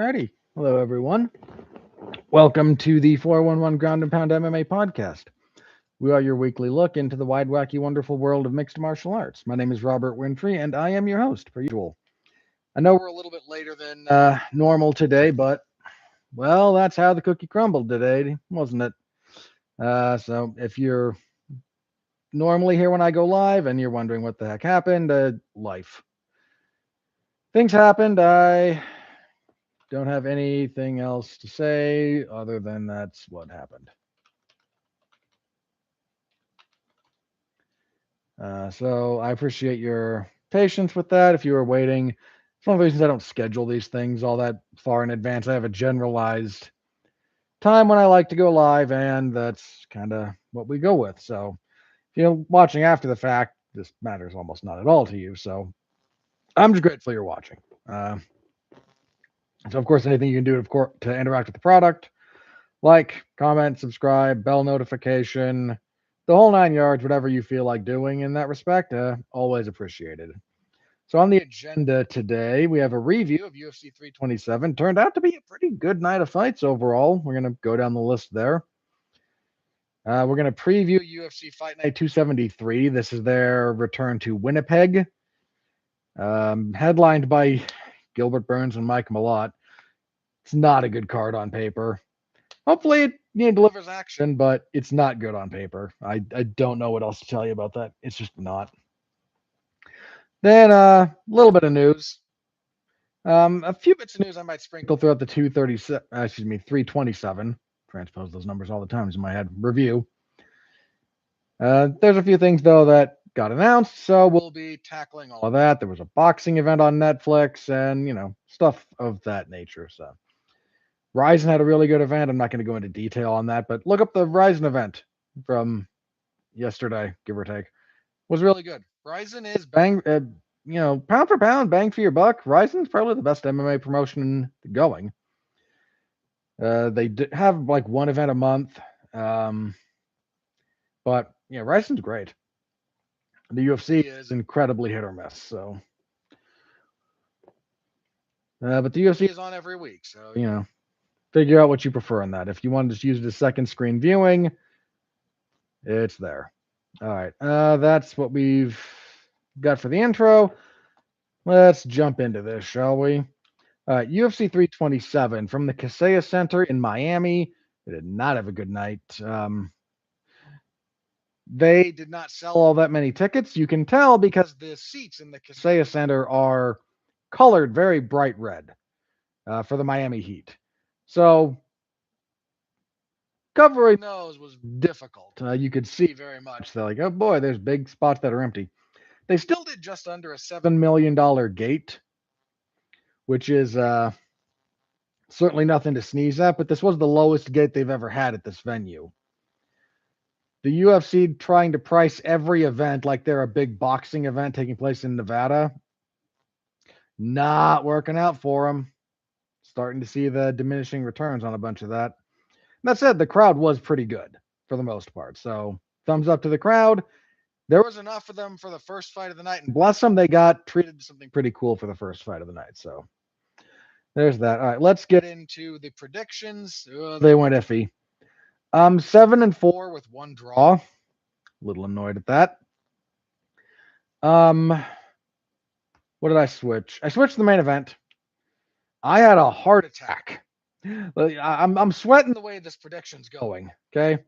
Alrighty. Hello, everyone. Welcome to the 411 Ground and Pound MMA podcast. We are your weekly look into the wide, wacky, wonderful world of mixed martial arts. My name is Robert Winfrey, and I am your host, per usual. I know we're a little bit later than normal today, but, well, that's how the cookie crumbled today, wasn't it? So if you're normally here when I go live and you're wondering what the heck happened, life. Things happened. I don't have anything else to say other than that's what happened. So I appreciate your patience with that. If you were waiting, it's one of the reasons I don't schedule these things all that far in advance. I have a generalized time when I like to go live, and that's kind of what we go with. So if you're watching after the fact, this matters almost not at all to you. So I'm just grateful you're watching. So of course, anything you can do, of course, to interact with the product, like, comment, subscribe, bell notification, the whole 9 yards, whatever you feel like doing in that respect, always appreciated. So on the agenda today, we have a review of UFC 327. Turned out to be a pretty good night of fights overall. We're going to go down the list there. We're going to preview UFC Fight Night 273. This is their return to Winnipeg, headlined by Gilbert Burns and Mike Malott. It's not a good card on paper. Hopefully it delivers action, but it's not good on paper. I don't know what else to tell you about that. It's just not. Then a little bit of news. A few bits of news I might sprinkle throughout the 327. Transpose those numbers all the time in my head. Review. There's a few things though that got announced, so we'll be tackling all of that. There was a boxing event on Netflix, and stuff of that nature. So Ryzen had a really good event. I'm not going to go into detail on that, but look up the Ryzen event from yesterday, give or take. Was really good. Ryzen is pound for pound, bang for your buck. Ryzen's probably the best MMA promotion going. They have like one event a month, but yeah, Ryzen's great. The UFC is incredibly hit or miss. So, but the UFC is on every week, so figure out what you prefer on that. If you want to just use it as second screen viewing, it's there. All right, that's what we've got for the intro. Let's jump into this, shall we? UFC 327 from the Kaseya Center in Miami. They did not have a good night. They did not sell all that many tickets. You can tell because the seats in the Kaseya Center are colored very bright red for the Miami Heat. So covering those was difficult. You could see very much. They're like, oh boy, there's big spots that are empty. They still did just under a $7 million gate, which is certainly nothing to sneeze at, but this was the lowest gate they've ever had at this venue. The UFC trying to price every event like they're a big boxing event taking place in Nevada, not working out for them. Starting to see the diminishing returns on a bunch of that. That said, the crowd was pretty good for the most part. So thumbs up to the crowd. There was enough of them for the first fight of the night, and bless them, they got treated to something pretty cool for the first fight of the night. So there's that. All right, let's get into the predictions. They went iffy. 7-4 with one draw. A little annoyed at that. What did I switch? I switched the main event. I had a heart attack. I'm sweating the way this prediction's going. Okay,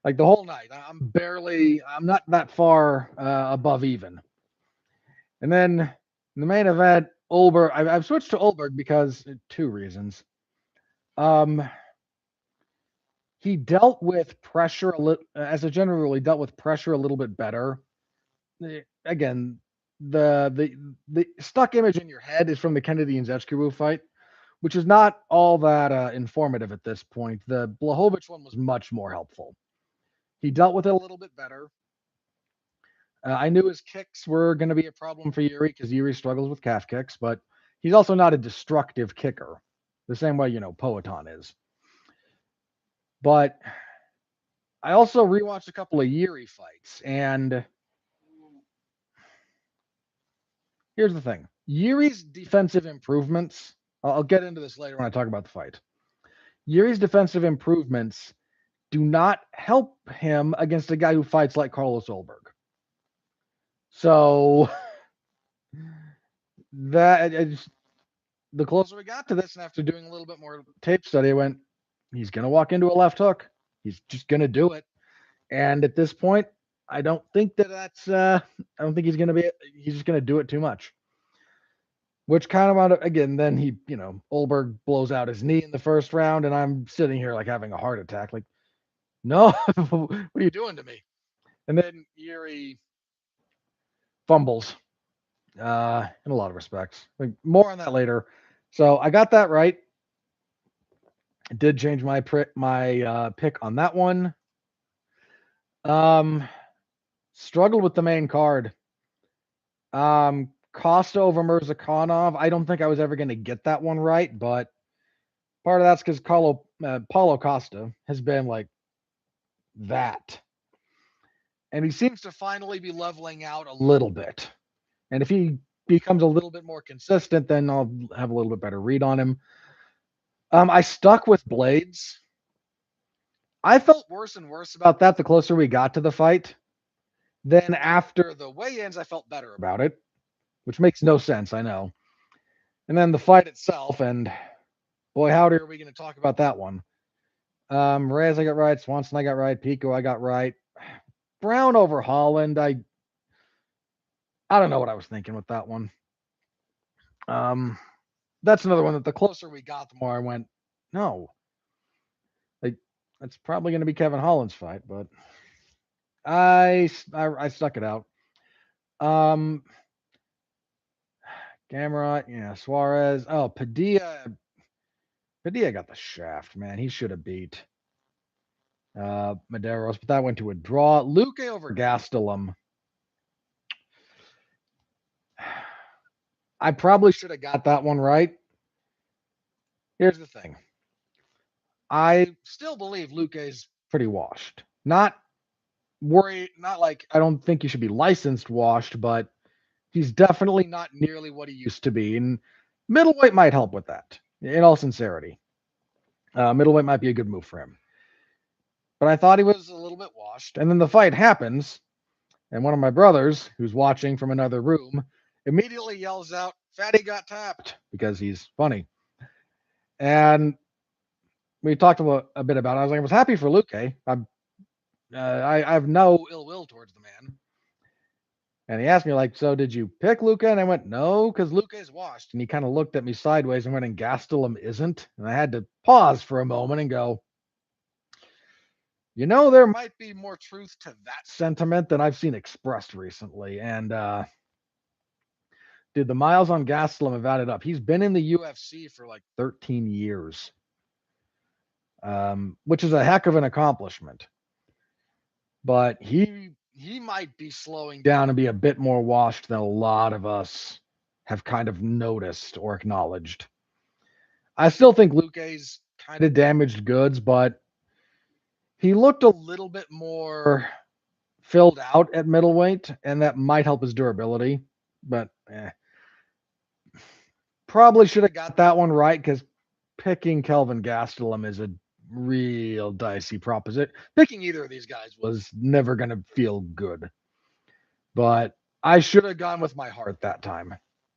like the whole night. I'm not that far above even. And then in the main event, Ulberg. I've switched to Ulberg because two reasons. He dealt with pressure as a general rule. He dealt with pressure a little bit better. Again, the stuck image in your head is from the Kennedy and Zechkiwu fight, which is not all that informative at this point. The Blachowicz one was much more helpful. He dealt with it a little bit better. I knew his kicks were going to be a problem for Yuri because Yuri struggles with calf kicks, but he's also not a destructive kicker, the same way, Poatan is. But I also rewatched a couple of Yuri fights, and here's the thing. Yuri's defensive improvements I'll get into this later when I talk about the fight. Yuri's defensive improvements do not help him against a guy who fights like Carlos Ulberg. So that the closer we got to this, and after doing a little bit more tape study, I went, he's going to walk into a left hook. He's just going to do it. And at this point, I don't think that's. I don't think he's going to be. He's just going to do it too much. Which kind of again, then he, Ulberg blows out his knee in the first round, and I'm sitting here like having a heart attack. Like, no, what are you doing to me? And then Yuri fumbles in a lot of respects. Like, more on that later. So I got that right. I did change my pick on that one. Struggled with the main card. Costa over Mirzakhanov. I don't think I was ever going to get that one right, but part of that's because Paulo Costa has been like that. And he seems to finally be leveling out a little bit. And if he becomes a little bit more consistent, then I'll have a little bit better read on him. I stuck with Blaydes. I felt worse and worse about that the closer we got to the fight. Then after the weigh-ins, I felt better about it, which makes no sense, I know. And then the fight itself, and boy, howdy, are we going to talk about that one? Reyes, I got right. Swanson, I got right. Pico, I got right. Brown over Holland, I don't know what I was thinking with that one. That's another one that the closer we got, the more I went, no. That's probably going to be Kevin Holland's fight, but I stuck it out. Gamrot, yeah, Suarez. Oh, Padilla got the shaft, man. He should have beat Medeiros, but that went to a draw. Luque over Gastelum. I probably should have got that one right. Here's the thing. I still believe Luque's pretty washed. Not like I don't think he should be licensed washed, but he's definitely not nearly what he used to be. And middleweight might help with that, in all sincerity. Middleweight might be a good move for him. But I thought he was a little bit washed. And then the fight happens, and one of my brothers, who's watching from another room, immediately yells out, "Fatty got tapped," because he's funny. And we talked a bit about it. I was happy for Luque. I have no ill will towards the man. And he asked me, like, so did you pick Luque? And I went, no, because Luque's washed. And he kind of looked at me sideways and went, and Gastelum isn't. And I had to pause for a moment and go, there might be more truth to that sentiment than I've seen expressed recently. And dude, the miles on Gastelum have added up. He's been in the UFC for like 13 years, which is a heck of an accomplishment. But he might be slowing down and be a bit more washed than a lot of us have kind of noticed or acknowledged. I still think Luque's kind of damaged goods, but he looked a little bit more filled out at middleweight, and that might help his durability. But probably should have got that one right, because picking Kelvin Gastelum is a real dicey proposition. Picking either of these guys was never going to feel good. But I should have gone with my heart that time,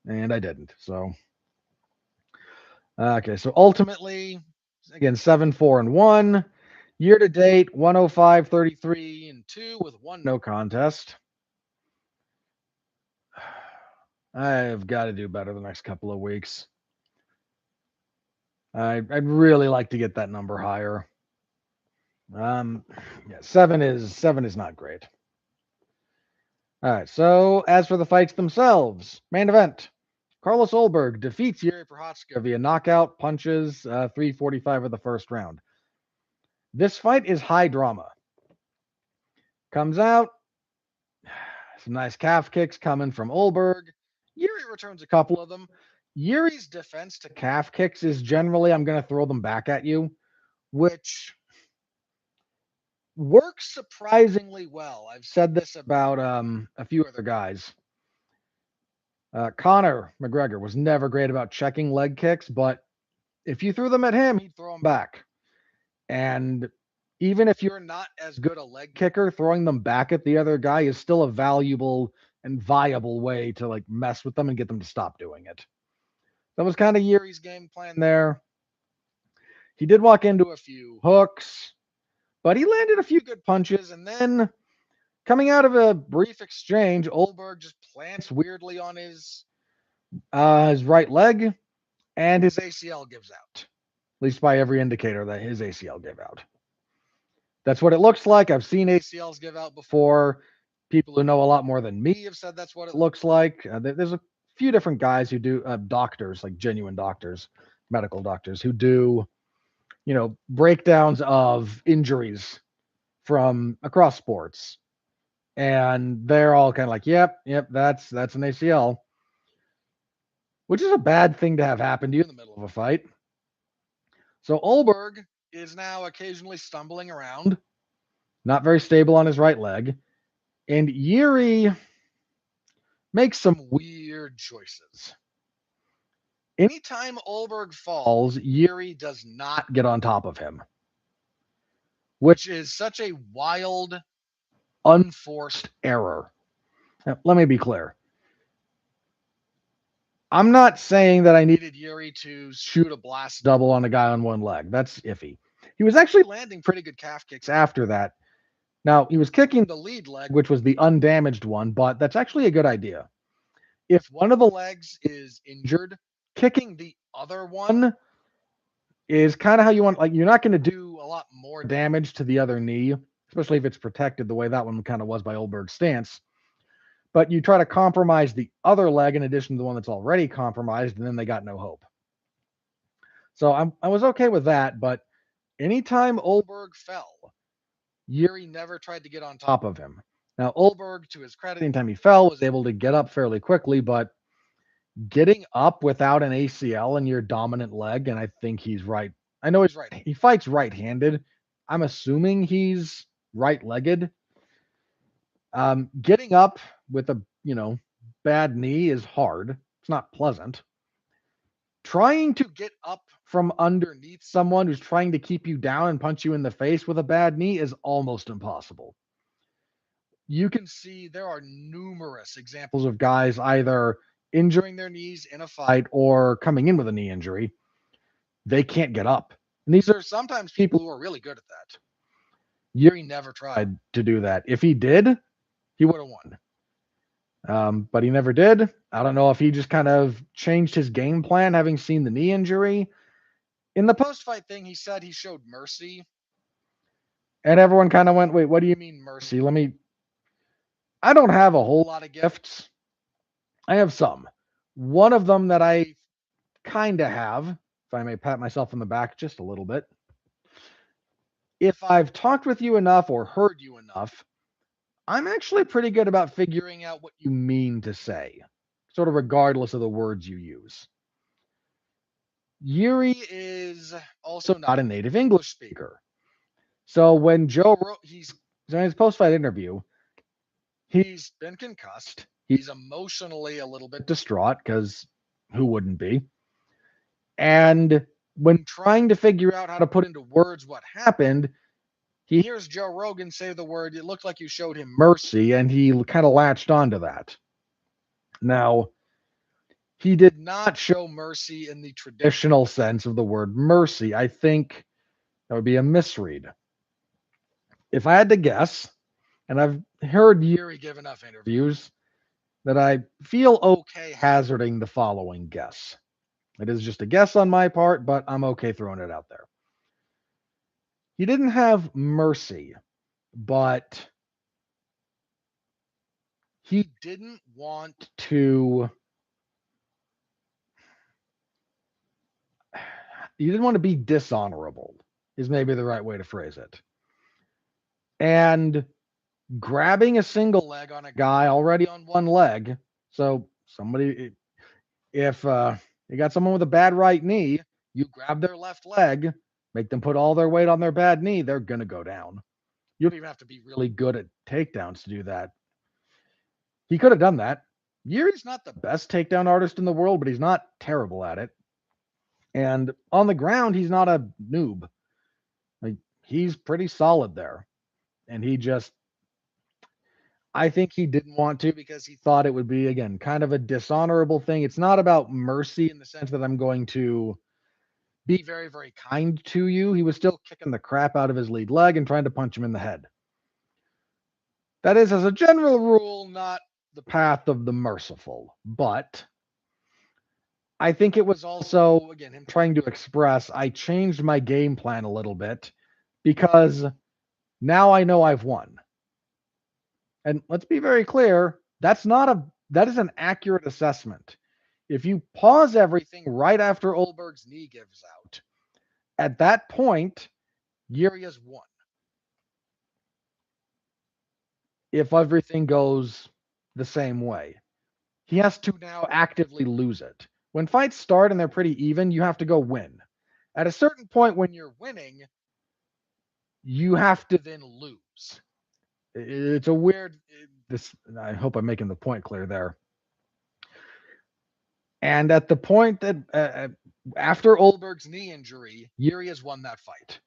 and I didn't. So, okay. So ultimately, again, 7-4-1. Year to date, 105, 33-2 with one no contest. I've got to do better the next couple of weeks. I'd really like to get that number higher. Yeah, 7 is not great. All right. So as for the fights themselves, main event: Carlos Ulberg defeats Yuri Prochazka via knockout punches, 3:45 of the first round. This fight is high drama. Comes out, some nice calf kicks coming from Ulberg. Yuri returns a couple of them. Yuri's defense to calf kicks is generally, I'm going to throw them back at you, which works surprisingly well. I've said this about a few other guys. Conor McGregor was never great about checking leg kicks, but if you threw them at him, he'd throw them back. And even if you're not as good a leg kicker, throwing them back at the other guy is still a valuable and viable way to like mess with them and get them to stop doing it. That was kind of Yuri's game plan there. He did walk into a few hooks, but he landed a few good punches. And then coming out of a brief exchange, Ulberg just plants weirdly on his right leg, and his ACL gives out. At least by every indicator that his ACL gave out. That's what it looks like. I've seen ACLs give out before. People who know a lot more than me have said that's what it looks like. There's a few different guys who do doctors, like genuine doctors, medical doctors, who do, breakdowns of injuries from across sports, and they're all kind of like, "Yep, that's an ACL," which is a bad thing to have happen to you in the middle of a fight. So Ulberg is now occasionally stumbling around, not very stable on his right leg, and Yuri makes some weird choices. Anytime Ulberg falls, Yuri does not get on top of him, which is such a wild, unforced error. Now, let me be clear. I'm not saying that I needed Yuri to shoot a blast double on a guy on one leg. That's iffy. He was actually landing pretty good calf kicks after that. Now, he was kicking the lead leg, which was the undamaged one, but that's actually a good idea. If one of the legs is injured, kicking the other one is kind of how you want. Like, you're not going to do a lot more damage to the other knee, especially if it's protected the way that one kind of was by Ulberg's stance. But you try to compromise the other leg in addition to the one that's already compromised, and then they got no hope. So I was okay with that, but anytime Ulberg fell, Yuri never tried to get on top of him. Now, Ulberg, to his credit, anytime he fell, was able to get up fairly quickly, but getting up without an ACL in your dominant leg, and I think he's right. I know he's right. He fights right-handed. I'm assuming he's right-legged. Getting up with a, bad knee is hard. It's not pleasant. Trying to get up from underneath someone who's trying to keep you down and punch you in the face with a bad knee is almost impossible. You can see there are numerous examples of guys either injuring their knees in a fight or coming in with a knee injury. They can't get up. And these are sometimes people who are really good at that. Yuri never tried to do that. If he did, he would have won. But he never did. I don't know if he just kind of changed his game plan, having seen the knee injury. In the post-fight thing, he said he showed mercy. And everyone kind of went, wait, what do you mean mercy? I don't have a whole lot of gifts. I have some. One of them that I kind of have, if I may pat myself on the back just a little bit. If I've talked with you enough or heard you enough, I'm actually pretty good about figuring out what you mean to say, sort of regardless of the words you use. Yuri is also not a native English speaker. So when he's in his post-fight interview, he's been concussed. He's emotionally a little bit distraught because who wouldn't be? And when trying to figure out how to put into words what happened, he hears Joe Rogan say the word, it looked like you showed him mercy, and he kind of latched onto that. Now, he did not show mercy in the traditional sense of the word mercy. I think that would be a misread. If I had to guess, and I've heard Yuri give enough interviews that I feel okay hazarding the following guess. It is just a guess on my part, but I'm okay throwing it out there. He didn't have mercy, but he didn't want to. He didn't want to be dishonorable, is maybe the right way to phrase it. And grabbing a single leg on a guy already on one leg. So if you got someone with a bad right knee, you grab their left leg, make them put all their weight on their bad knee, they're going to go down. You don't even have to be really good at takedowns to do that. He could have done that. Yuri's not the best takedown artist in the world, but he's not terrible at it. And on the ground, he's not a noob. Like, he's pretty solid there. And I think he didn't want to because he thought it would be, again, kind of a dishonorable thing. It's not about mercy in the sense that I'm going to be very, very kind to you. He was still kicking the crap out of his lead leg and trying to punch him in the head. That is, as a general rule, not the path of the merciful. But I think it was also, again, him trying to express, I changed my game plan a little bit because now I know I've won. And let's be very clear, that is an accurate assessment. If you pause everything right after Ulberg's knee gives out, at that point, Yuri has won. If everything goes the same way, he has to now actively lose it. When fights start and they're pretty even, you have to go win. At a certain point, when you're winning, you have to then lose. It's a weird. I hope I'm making the point clear there. And at the point that after Ulberg's knee injury, Yuri has won that fight.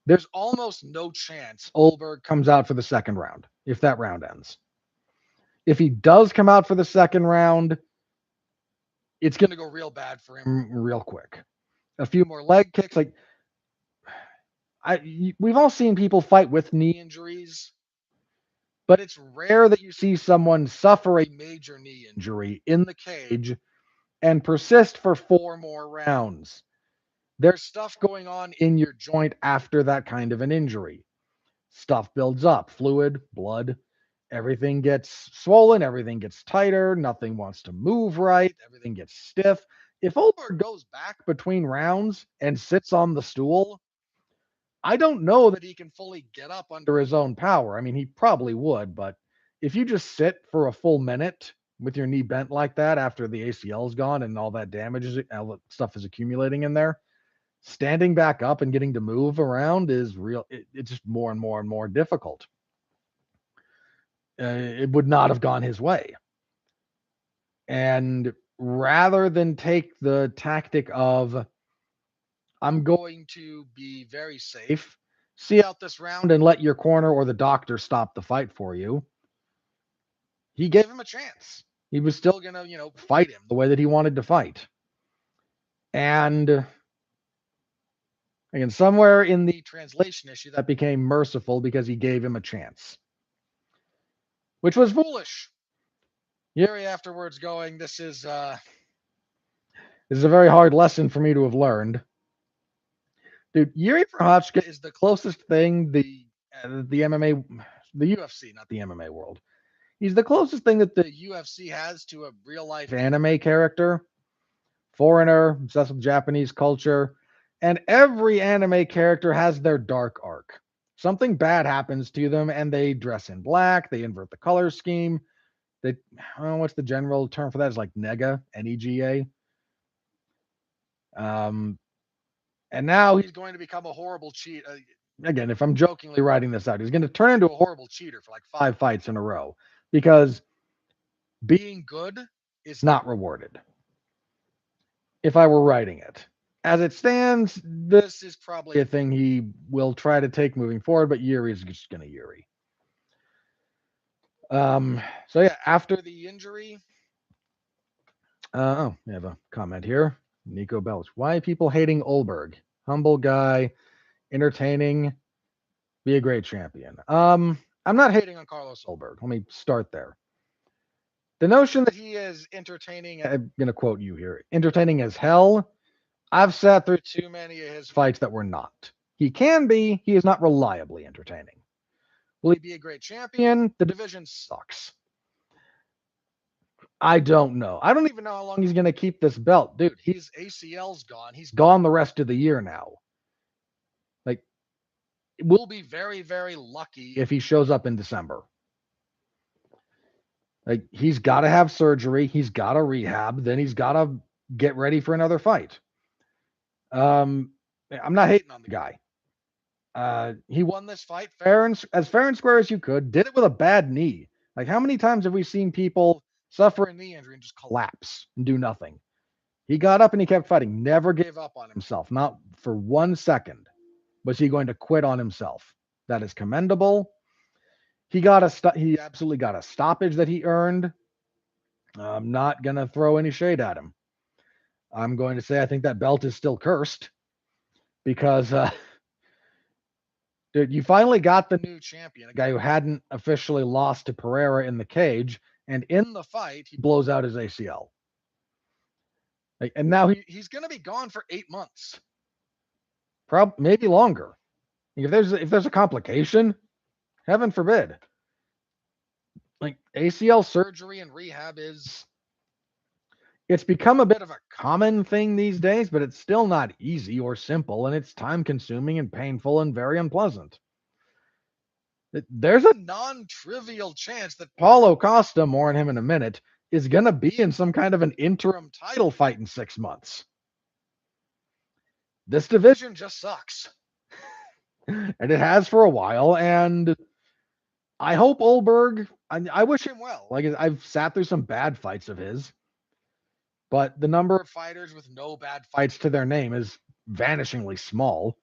There's almost no chance Ulberg comes out for the second round if that round ends. If he does come out for the second round, it's going to go real bad for him real quick. A few more leg kicks. We've all seen people fight with knee injuries, but it's rare that you see someone suffer a major knee injury in the cage and persist for 4 more rounds. There's stuff going on in your joint after that kind of an injury. Stuff builds up, fluid, blood, everything gets swollen, everything gets tighter, nothing wants to move right, everything gets stiff. If Ulberg goes back between rounds and sits on the stool, I don't know that he can fully get up under his own power. I mean, he probably would, but if you just sit for a full minute with your knee bent like that after the ACL is gone and all that damage all that stuff is accumulating in there, standing back up and getting to move around is real. It's just more and more and more difficult. It would not have gone his way. And rather than take the tactic of, I'm going to be very safe, see out this round and let your corner or the doctor stop the fight for you, he gave him a chance. He was still going to, fight him the way that he wanted to fight. And again, somewhere in the translation issue, that became merciful because he gave him a chance, which was foolish. Yuri afterwards going, this is a very hard lesson for me to have learned. Dude, Yuri Prochazka is the closest thing the MMA, the UFC, not the MMA world. He's the closest thing that the UFC has to a real life anime character. Foreigner, obsessed with Japanese culture. And every anime character has their dark arc. Something bad happens to them and they dress in black, they invert the color scheme. I don't know what's the general term for that. It's like nega, N-E-G-A. And now he's going to become a horrible cheat. Again, if I'm jokingly writing this out, he's going to turn into a horrible cheater for like 5 fights in a row because being good is not rewarded. If I were writing it. As it stands, this is probably a thing he will try to take moving forward, but Yuri is just going to Yuri. So yeah, after the injury, we have a comment here. Nico Belch. Why are people hating Ulberg? Humble guy, entertaining, be a great champion. I'm not hating on Carlos Ulberg. Let me start there. The notion that he is entertaining, I'm going to quote you here, entertaining as hell. I've sat through too many of his fights that were not. He can be, he is not reliably entertaining. Will he be a great champion? The division sucks. I don't know. I don't even know how long he's going to keep this belt. Dude, his ACL's gone. He's gone the rest of the year now. Like, we'll be very, very lucky if he shows up in December. Like, he's got to have surgery. He's got to rehab. Then he's got to get ready for another fight. I'm not hating on the guy. He won this fight fair and square as you could. Did it with a bad knee. Like, how many times have we seen people suffer a knee injury, and just collapse and do nothing. He got up and he kept fighting, never gave up on himself. Not for 1 second was he going to quit on himself. That is commendable. He absolutely got a stoppage that he earned. I'm not going to throw any shade at him. I'm going to say I think that belt is still cursed because dude, you finally got the new champion, a guy who hadn't officially lost to Pereira in the cage, and in the fight, he blows out his ACL. And now he's going to be gone for 8 months, maybe longer. If there's a complication, heaven forbid. Like ACL surgery and rehab it's become a bit of a common thing these days, but it's still not easy or simple, and it's time consuming and painful and very unpleasant. There's a non-trivial chance that Paulo Costa, more on him in a minute, is going to be in some kind of an interim title fight in 6 months. This division just sucks. And it has for a while, and I hope Ulberg, I wish him well. Like, I've sat through some bad fights of his, but the number of fighters with no bad fights to their name is vanishingly small.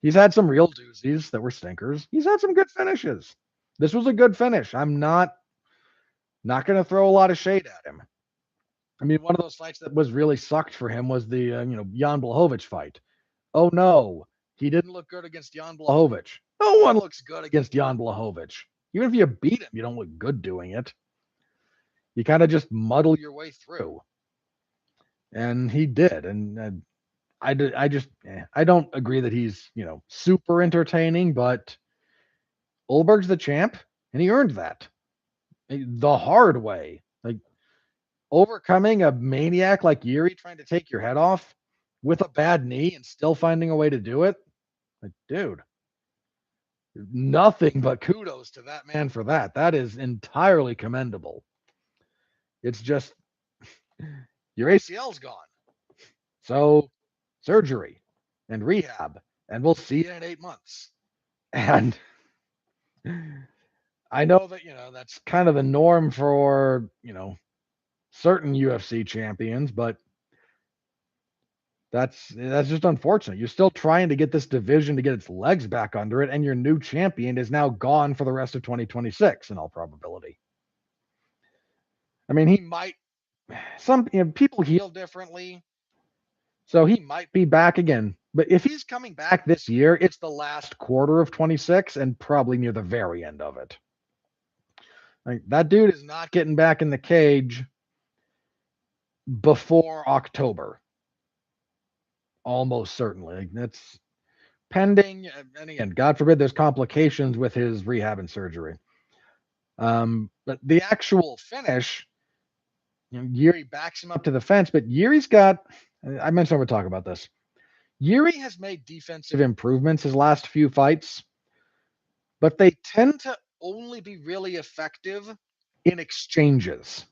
He's had some real doozies that were stinkers. He's had some good finishes. This was a good finish. I'm not going to throw a lot of shade at him. I mean, one of those fights that was really sucked for him was the Jan Blachowicz fight. Oh no, he didn't look good against Jan Blachowicz. No one looks good against Jan Blachowicz. Even if you beat him, you don't look good doing it. You kind of just muddle your way through. And he did. And I don't agree that he's, super entertaining, but Ulberg's the champ, and he earned that the hard way. Like, overcoming a maniac like Yuri trying to take your head off with a bad knee and still finding a way to do it. Like, dude, nothing but kudos to that man for that. That is entirely commendable. It's just your ACL's gone. So surgery and rehab, and we'll see you in 8 months. And I know that, that's kind of the norm for, certain UFC champions, but that's just unfortunate. You're still trying to get this division to get its legs back under it, and your new champion is now gone for the rest of 2026 in all probability. I mean, he might, people heal differently, so he might be back again. But if he's coming back this year, it's the last quarter of 26 and probably near the very end of it. Like, that dude is not getting back in the cage before October. Almost certainly. Like, that's pending. And again, God forbid there's complications with his rehab and surgery. But the actual finish, Yuri backs him up to the fence, but Yuri's got, I mentioned I would talk about this. Yuri has made defensive improvements his last few fights, but they tend to only be really effective in exchanges.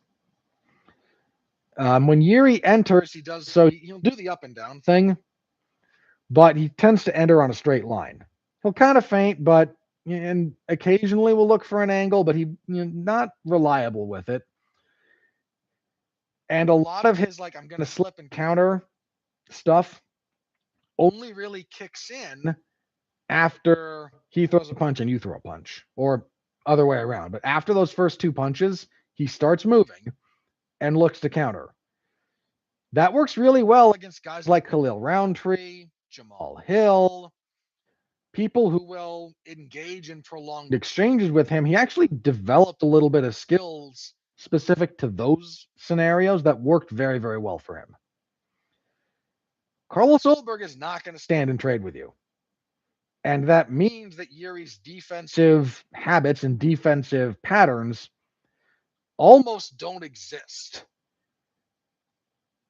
When Yuri enters, he does so, he'll do the up and down thing, but he tends to enter on a straight line. He'll kind of feint, but and occasionally will look for an angle, but he not reliable with it. And a lot of his, like, I'm going to slip and counter stuff only really kicks in after he throws a punch and you throw a punch, or other way around. But after those first 2 punches, he starts moving and looks to counter. That works really well against guys like Khalil Roundtree, Jamal Hill, people who will engage in prolonged exchanges with him. He actually developed a little bit of skills specific to those scenarios that worked very, very well for him. Carlos Ulberg is not going to stand and trade with you. And that means that Yuri's defensive habits and defensive patterns almost don't exist.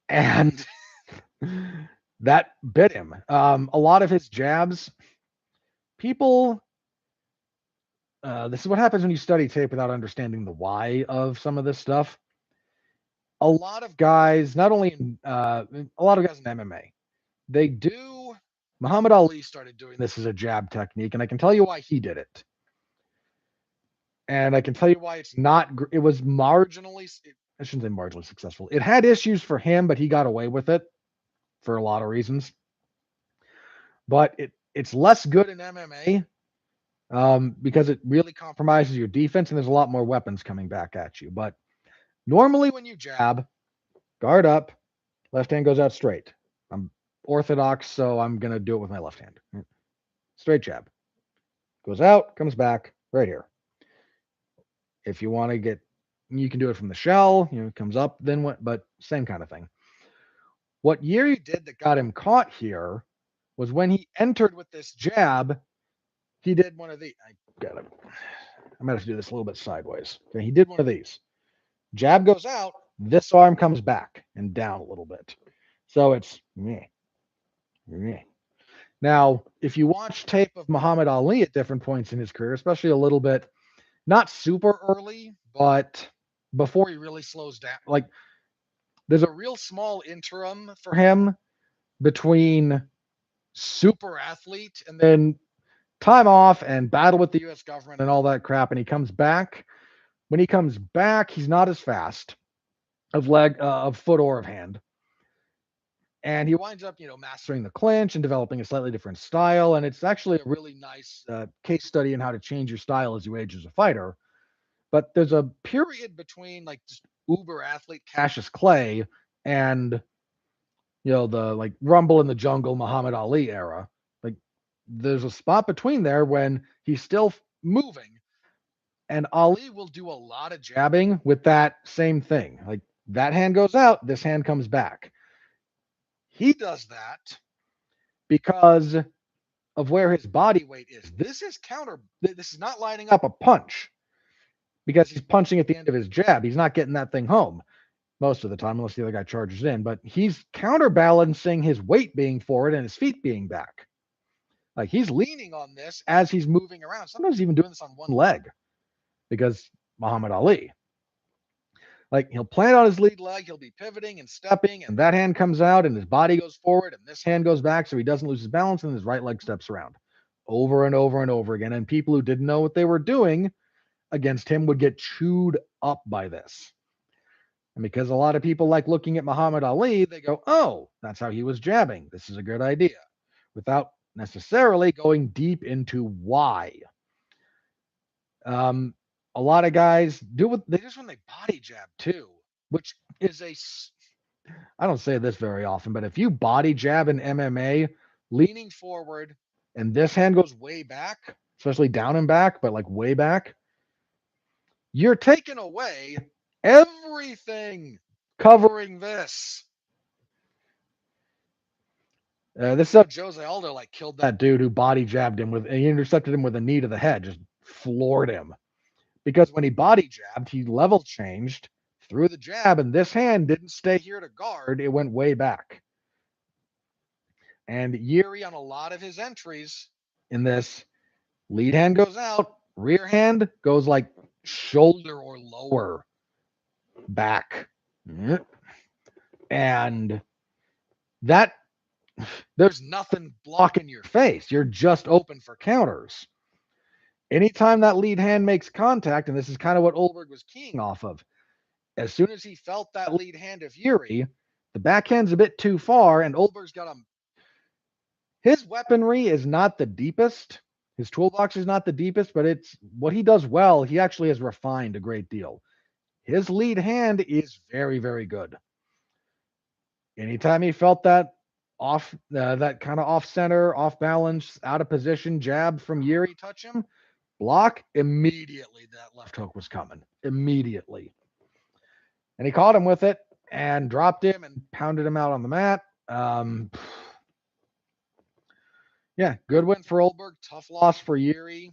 And that bit him. A lot of his jabs, people, this is what happens when you study tape without understanding the why of some of this stuff. A lot of guys, not only a lot of guys in MMA, they do. Muhammad Ali started doing this as a jab technique, and I can tell you why he did it. And I can tell you why it's not. It was marginally. I shouldn't say marginally successful. It had issues for him, but he got away with it for a lot of reasons. But it's less good in MMA because it really compromises your defense, and there's a lot more weapons coming back at you. But normally, when you jab, guard up, left hand goes out straight. I'm orthodox, so I'm gonna do it with my left hand. Straight jab goes out, comes back right here. If you want to get, you can do it from the shell. It comes up, then what? But same kind of thing. What Yuri did that got him caught here was when he entered with this jab, he did one of these. I'm gonna have to do this a little bit sideways. Okay, he did one of these. Jab goes out, this arm comes back and down a little bit. So it's meh. Now, if you watch tape of Muhammad Ali at different points in his career, especially a little bit, not super early, but before he really slows down, like there's a real small interim for him between super athlete and then time off and battle with the US government and all that crap. And he comes back. When he comes back, he's not as fast of foot or of hand. And he winds up, mastering the clinch and developing a slightly different style. And it's actually a really nice case study in how to change your style as you age as a fighter. But there's a period between like just uber athlete Cassius Clay and the like Rumble in the Jungle Muhammad Ali era. Like there's a spot between there when he's still moving, and Ali will do a lot of jabbing with that same thing. Like that hand goes out, this hand comes back. He does that because of where his body weight is. This is not lining up a punch because he's punching at the end of his jab. He's not getting that thing home most of the time, unless the other guy charges in, but he's counterbalancing his weight being forward and his feet being back. Like he's leaning on this as he's moving around. Sometimes even doing this on one leg because Muhammad Ali. Like he'll plant on his lead leg, he'll be pivoting and stepping, and that hand comes out and his body goes forward and this hand goes back so he doesn't lose his balance and his right leg steps around over and over and over again. And people who didn't know what they were doing against him would get chewed up by this. And because a lot of people like looking at Muhammad Ali, they go, oh, that's how he was jabbing. This is a good idea, without necessarily going deep into why. A lot of guys do what they just when they body jab too, which is I don't say this very often, but if you body jab in MMA, leaning forward, and this hand goes way back, especially down and back, but like way back, you're taking away everything covering this. This is how Jose Aldo like killed that dude who body jabbed him he intercepted him with a knee to the head, just floored him. Because when he body jabbed, he level changed, threw the jab, and this hand didn't stay here to guard. It went way back. And Yuri, on a lot of his entries in this, lead hand goes out, rear hand goes like shoulder or lower back. And that, there's nothing blocking your face. You're just open for counters. Anytime that lead hand makes contact, and this is kind of what Ulberg was keying off of, as soon as he felt that lead hand of Yuri, the backhand's a bit too far, and Ulberg's got him. His weaponry is not the deepest. His toolbox is not the deepest, but it's what he does well. He actually has refined a great deal. His lead hand is very, very good. Anytime he felt that that kind of off center, off balance, out of position jab from Yuri touch him, block, immediately that left hook was coming. Immediately. And he caught him with it and dropped him and pounded him out on the mat. Yeah, good win for Ulberg. Tough loss for Yuri.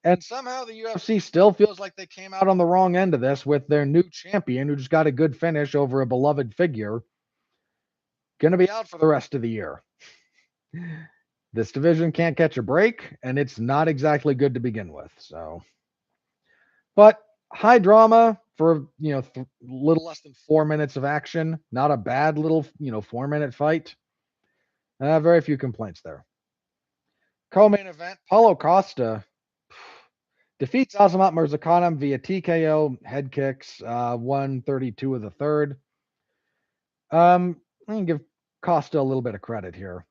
And somehow the UFC still feels like they came out on the wrong end of this with their new champion who just got a good finish over a beloved figure. Going to be out for the rest of the year. This division can't catch a break, and it's not exactly good to begin with. So, but high drama for little less than 4 minutes of action. Not a bad little 4-minute fight. Very few complaints there. Co-main event: Paulo Costa Defeats Azamat Murzakanov via TKO, head kicks, 132 of the third. I can give Costa a little bit of credit here.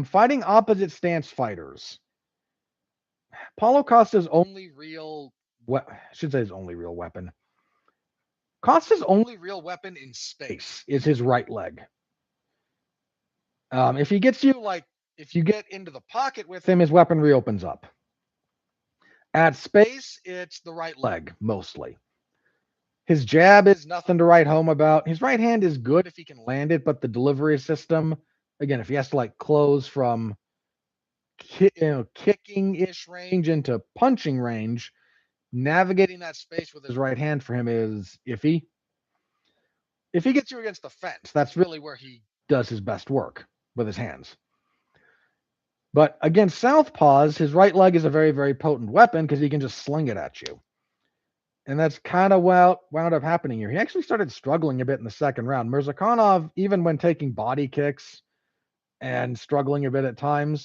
Fighting opposite stance fighters. Paulo Costa's only real, I should say his only real weapon. Costa's only real weapon in space is his right leg. If he gets you if you get into the pocket with him, his weaponry opens up. At space, it's the right leg mostly. His jab is nothing to write home about. His right hand is good if he can land it, but the delivery system, again, if he has to close from kicking-ish range into punching range, navigating that space with his right hand for him is iffy. If he gets you against the fence, that's really where he does his best work, with his hands. But against southpaws, his right leg is a very, very potent weapon because he can just sling it at you. And that's kind of what wound up happening here. He actually started struggling a bit in the second round. Murzakanov, even when taking body kicks and struggling a bit at times,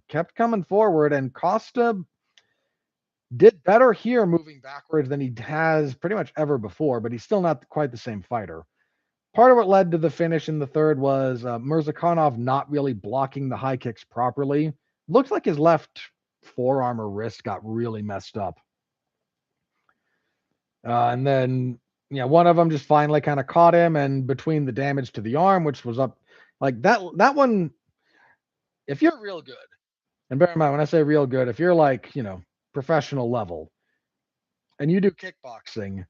kept coming forward, and Costa did better here moving backwards than he has pretty much ever before, but he's still not quite the same fighter. Part of what led to the finish in the third was Murzakanov not really blocking the high kicks properly. Looks like his left forearm or wrist got really messed up. And then, one of them just finally kind of caught him, and between the damage to the arm, which was up like that one, if you're real good, and bear in mind, when I say real good, if you're professional level and you do kickboxing,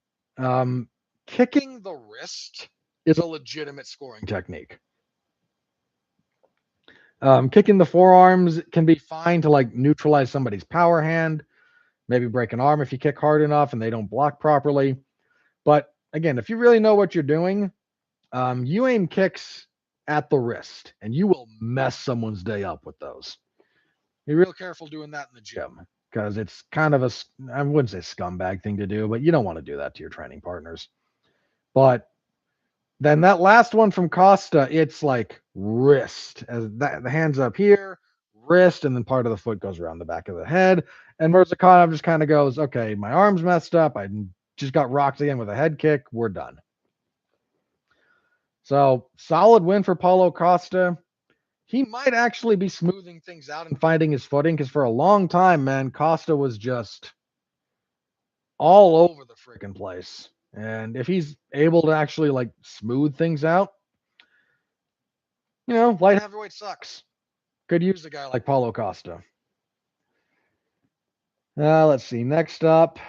kicking the wrist is a legitimate scoring technique. Kicking the forearms can be fine to neutralize somebody's power hand, maybe break an arm if you kick hard enough and they don't block properly. But again, if you really know what you're doing, you aim kicks at the wrist and you will mess someone's day up with those. Be real careful doing that in the gym because it's kind of I wouldn't say scumbag thing to do, but you don't want to do that to your training partners. But then that last one from Costa, it's wrist, as the hands up here, wrist, and then part of the foot goes around the back of the head. And Murzakanov just kind of goes, okay, my arm's messed up. I just got rocked again with a head kick. We're done. So solid win for Paulo Costa. He might actually be smoothing things out and finding his footing because for a long time, man, Costa was just all over the freaking place. And if he's able to actually smooth things out, light heavyweight sucks. Could use a guy like Paulo Costa. Let's see. Next up,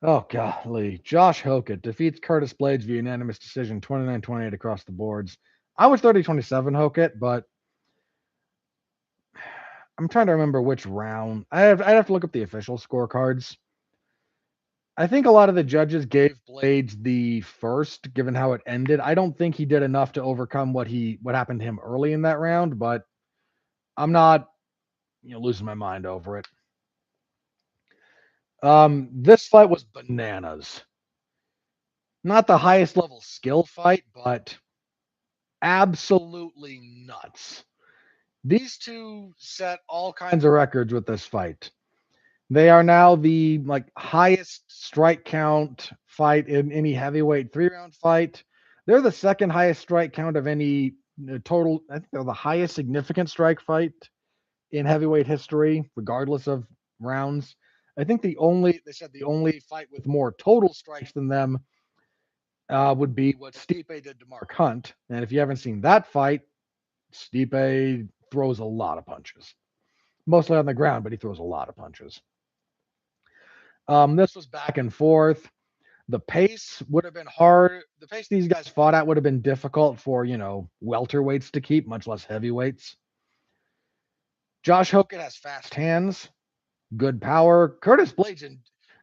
oh golly, Josh Hokit defeats Curtis Blaydes via unanimous decision, 29-28 across the boards. I was 30-27 Hokit, but I'm trying to remember which round. I'd have to look up the official scorecards. I think a lot of the judges gave Blaydes the first, given how it ended. I don't think he did enough to overcome what happened to him early in that round, but I'm not losing my mind over it. This fight was bananas. Not the highest level skill fight, but absolutely nuts. These two set all kinds of records with this fight. They are now the highest strike count fight in any heavyweight 3-round fight. They're the second highest strike count of any total. I think they're the highest significant strike fight in heavyweight history, regardless of rounds. I think they said the only fight with more total strikes than them would be what Stipe did to Mark Hunt. And if you haven't seen that fight, Stipe throws a lot of punches. Mostly on the ground, but he throws a lot of punches. This was back and forth. The pace would have been hard. The pace these guys fought at would have been difficult for, welterweights to keep, much less heavyweights. Josh Hokit has fast hands, good power. Curtis Blaydes, and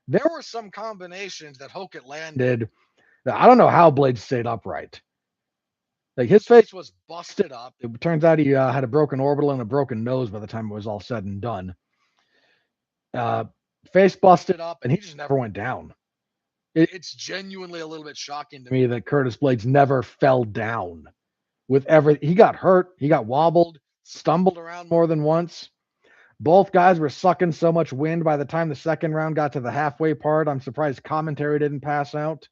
there were some combinations that Hokit landed that I don't know how Blaydes stayed upright. His face was busted up. It turns out he had a broken orbital and a broken nose by the time it was all said and done. Face busted up, and he just never went down. It's genuinely a little bit shocking to me that Curtis Blaydes never fell down with everything. He got hurt. He got wobbled, stumbled around more than once. Both guys were sucking so much wind by the time the second round got to the halfway part. I'm surprised commentary didn't pass out.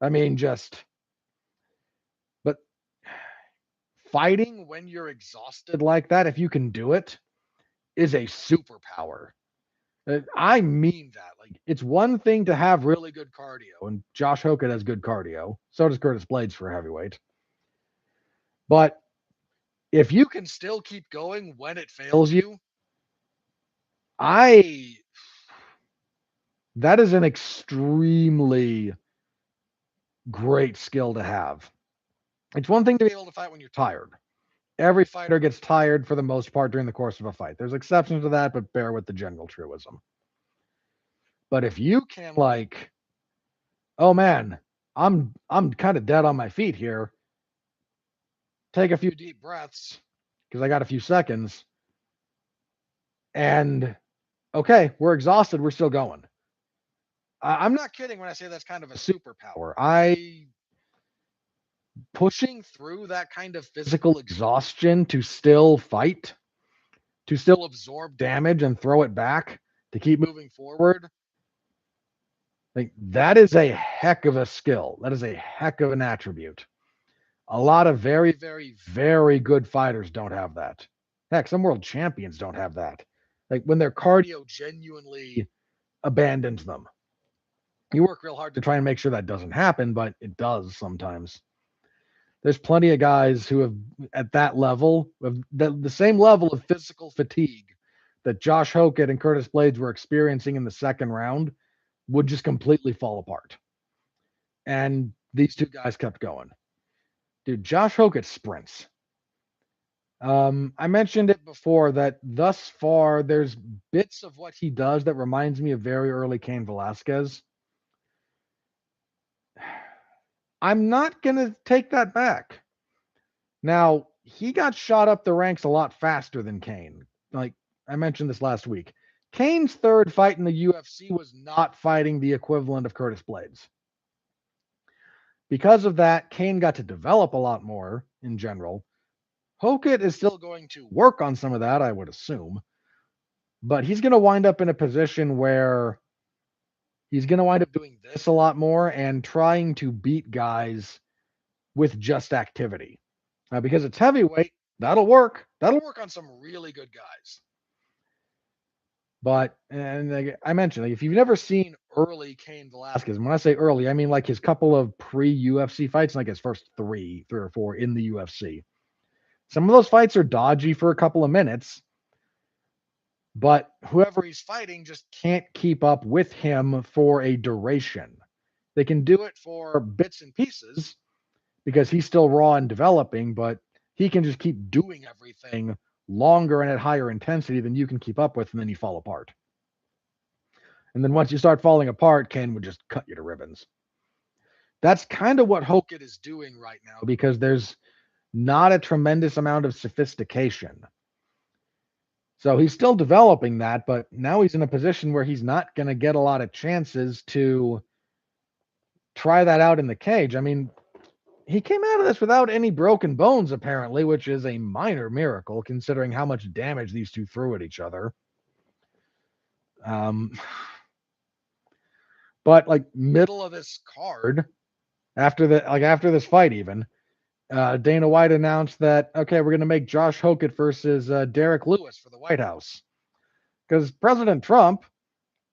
I mean, but fighting when you're exhausted like that, if you can do it, is a superpower. I mean that. Like, it's one thing to have really good cardio, and Josh Hokit has good cardio. So does Curtis Blaydes for a heavyweight. But if you can still keep going when it fails you, that is an extremely great skill to have. It's one thing to be able to fight when you're tired. Every fighter gets tired for the most part during the course of a fight. There's exceptions to that, but bear with the general truism. But if you can, like, oh man, I'm kind of dead on my feet here. Take a few deep breaths because I got a few seconds. And okay, we're exhausted. We're still going. I'm not kidding when I say that's kind of a superpower. Pushing through that kind of physical exhaustion to still fight, to still absorb damage and throw it back, to keep moving forward. Like, that is a heck of a skill. That is a heck of an attribute. A lot of very, very, very good fighters don't have that. Heck, some world champions don't have that. Like, when their cardio genuinely abandons them. You work real hard to try and make sure that doesn't happen, but it does sometimes. There's plenty of guys who have, at that level, of the same level of physical fatigue that Josh Hokit and Curtis Blaydes were experiencing in the second round, would just completely fall apart. And these two guys kept going. Dude, Josh Hokit sprints. I mentioned it before that thus far, there's bits of what he does that reminds me of very early Cain Velasquez. I'm not going to take that back. Now, he got shot up the ranks a lot faster than Cain. Like I mentioned this last week. Cain's third fight in the UFC was not fighting the equivalent of Curtis Blaydes. Because of that, Cain got to develop a lot more in general. Hokit is still going to work on some of that, I would assume. But he's going to wind up in a position where he's going to wind up doing this a lot more and trying to beat guys with just activity. Because it's heavyweight, that'll work. That'll work on some really good guys. But, and like I mentioned, like, if you've never seen early Cain Velasquez, when I say early, I mean like his couple of pre-UFC fights, like his first three or four in the UFC. Some of those fights are dodgy for a couple of minutes, but whoever he's fighting just can't keep up with him for a duration. They can do it for bits and pieces because he's still raw and developing, but he can just keep doing everything longer and at higher intensity than you can keep up with, and then you fall apart. And then once you start falling apart, Cain would just cut you to ribbons. That's kind of what Hokit is doing right now because there's not a tremendous amount of sophistication. So he's still developing that, but now he's in a position where he's not going to get a lot of chances to try that out in the cage. I mean, he came out of this without any broken bones, apparently, which is a minor miracle considering how much damage these two threw at each other. But like middle of this card, after this fight, even Dana White announced that, okay, we're going to make Josh Hokit versus Derek Lewis for the White House, because President Trump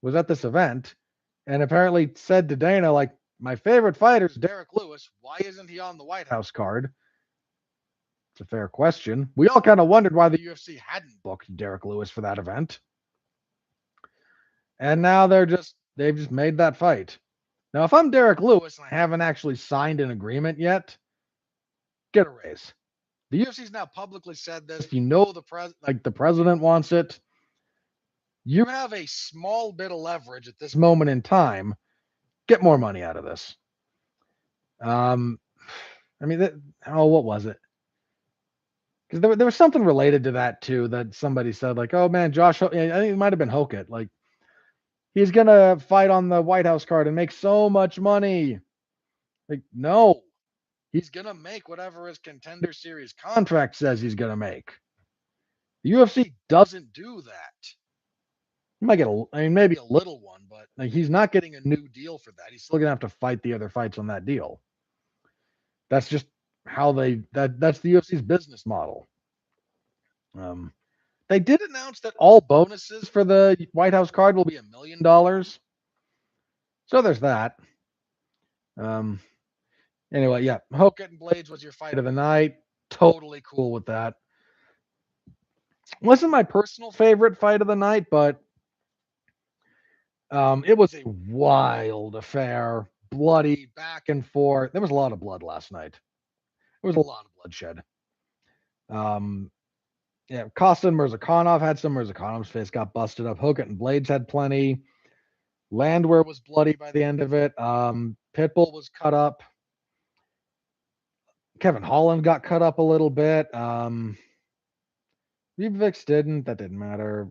was at this event and apparently said to Dana, like, my favorite fighter is Derek Lewis. Why isn't he on the White House card? It's a fair question. We all kind of wondered why the UFC hadn't booked Derek Lewis for that event. And now they've just made that fight. Now, if I'm Derek Lewis and I haven't actually signed an agreement yet, get a raise. The UFC's now publicly said this. If you know the president wants it, you have a small bit of leverage at this moment in time. Get more money out of this. I mean, what was it? Because there was something related to that too, that somebody said, like, oh man, Josh, I think it might have been Hokit, like, he's gonna fight on the White House card and make so much money. Like, no, he's gonna make whatever his Contender Series contract says he's gonna make. The UFC doesn't do that. He might get maybe a little one, but like, he's not getting a new deal for that. He's still gonna have to fight the other fights on that deal. That's just how that's the UFC's business model. They did announce that all bonuses for the White House card will be $1 million. So there's that. Anyway, yeah, Hokit and Blaydes was your fight of the night. Totally cool with that. Wasn't my personal favorite fight of the night, but it was a wild affair, bloody back and forth. There was a lot of blood last night. There was a lot of bloodshed. Yeah, Costa and Mirzakhanov had some. Mirzakhanov's face got busted up. Hokit and Blaydes had plenty. Landwehr was bloody by the end of it. Pitbull was cut up. Kevin Holland got cut up a little bit. Vivix didn't. That didn't matter.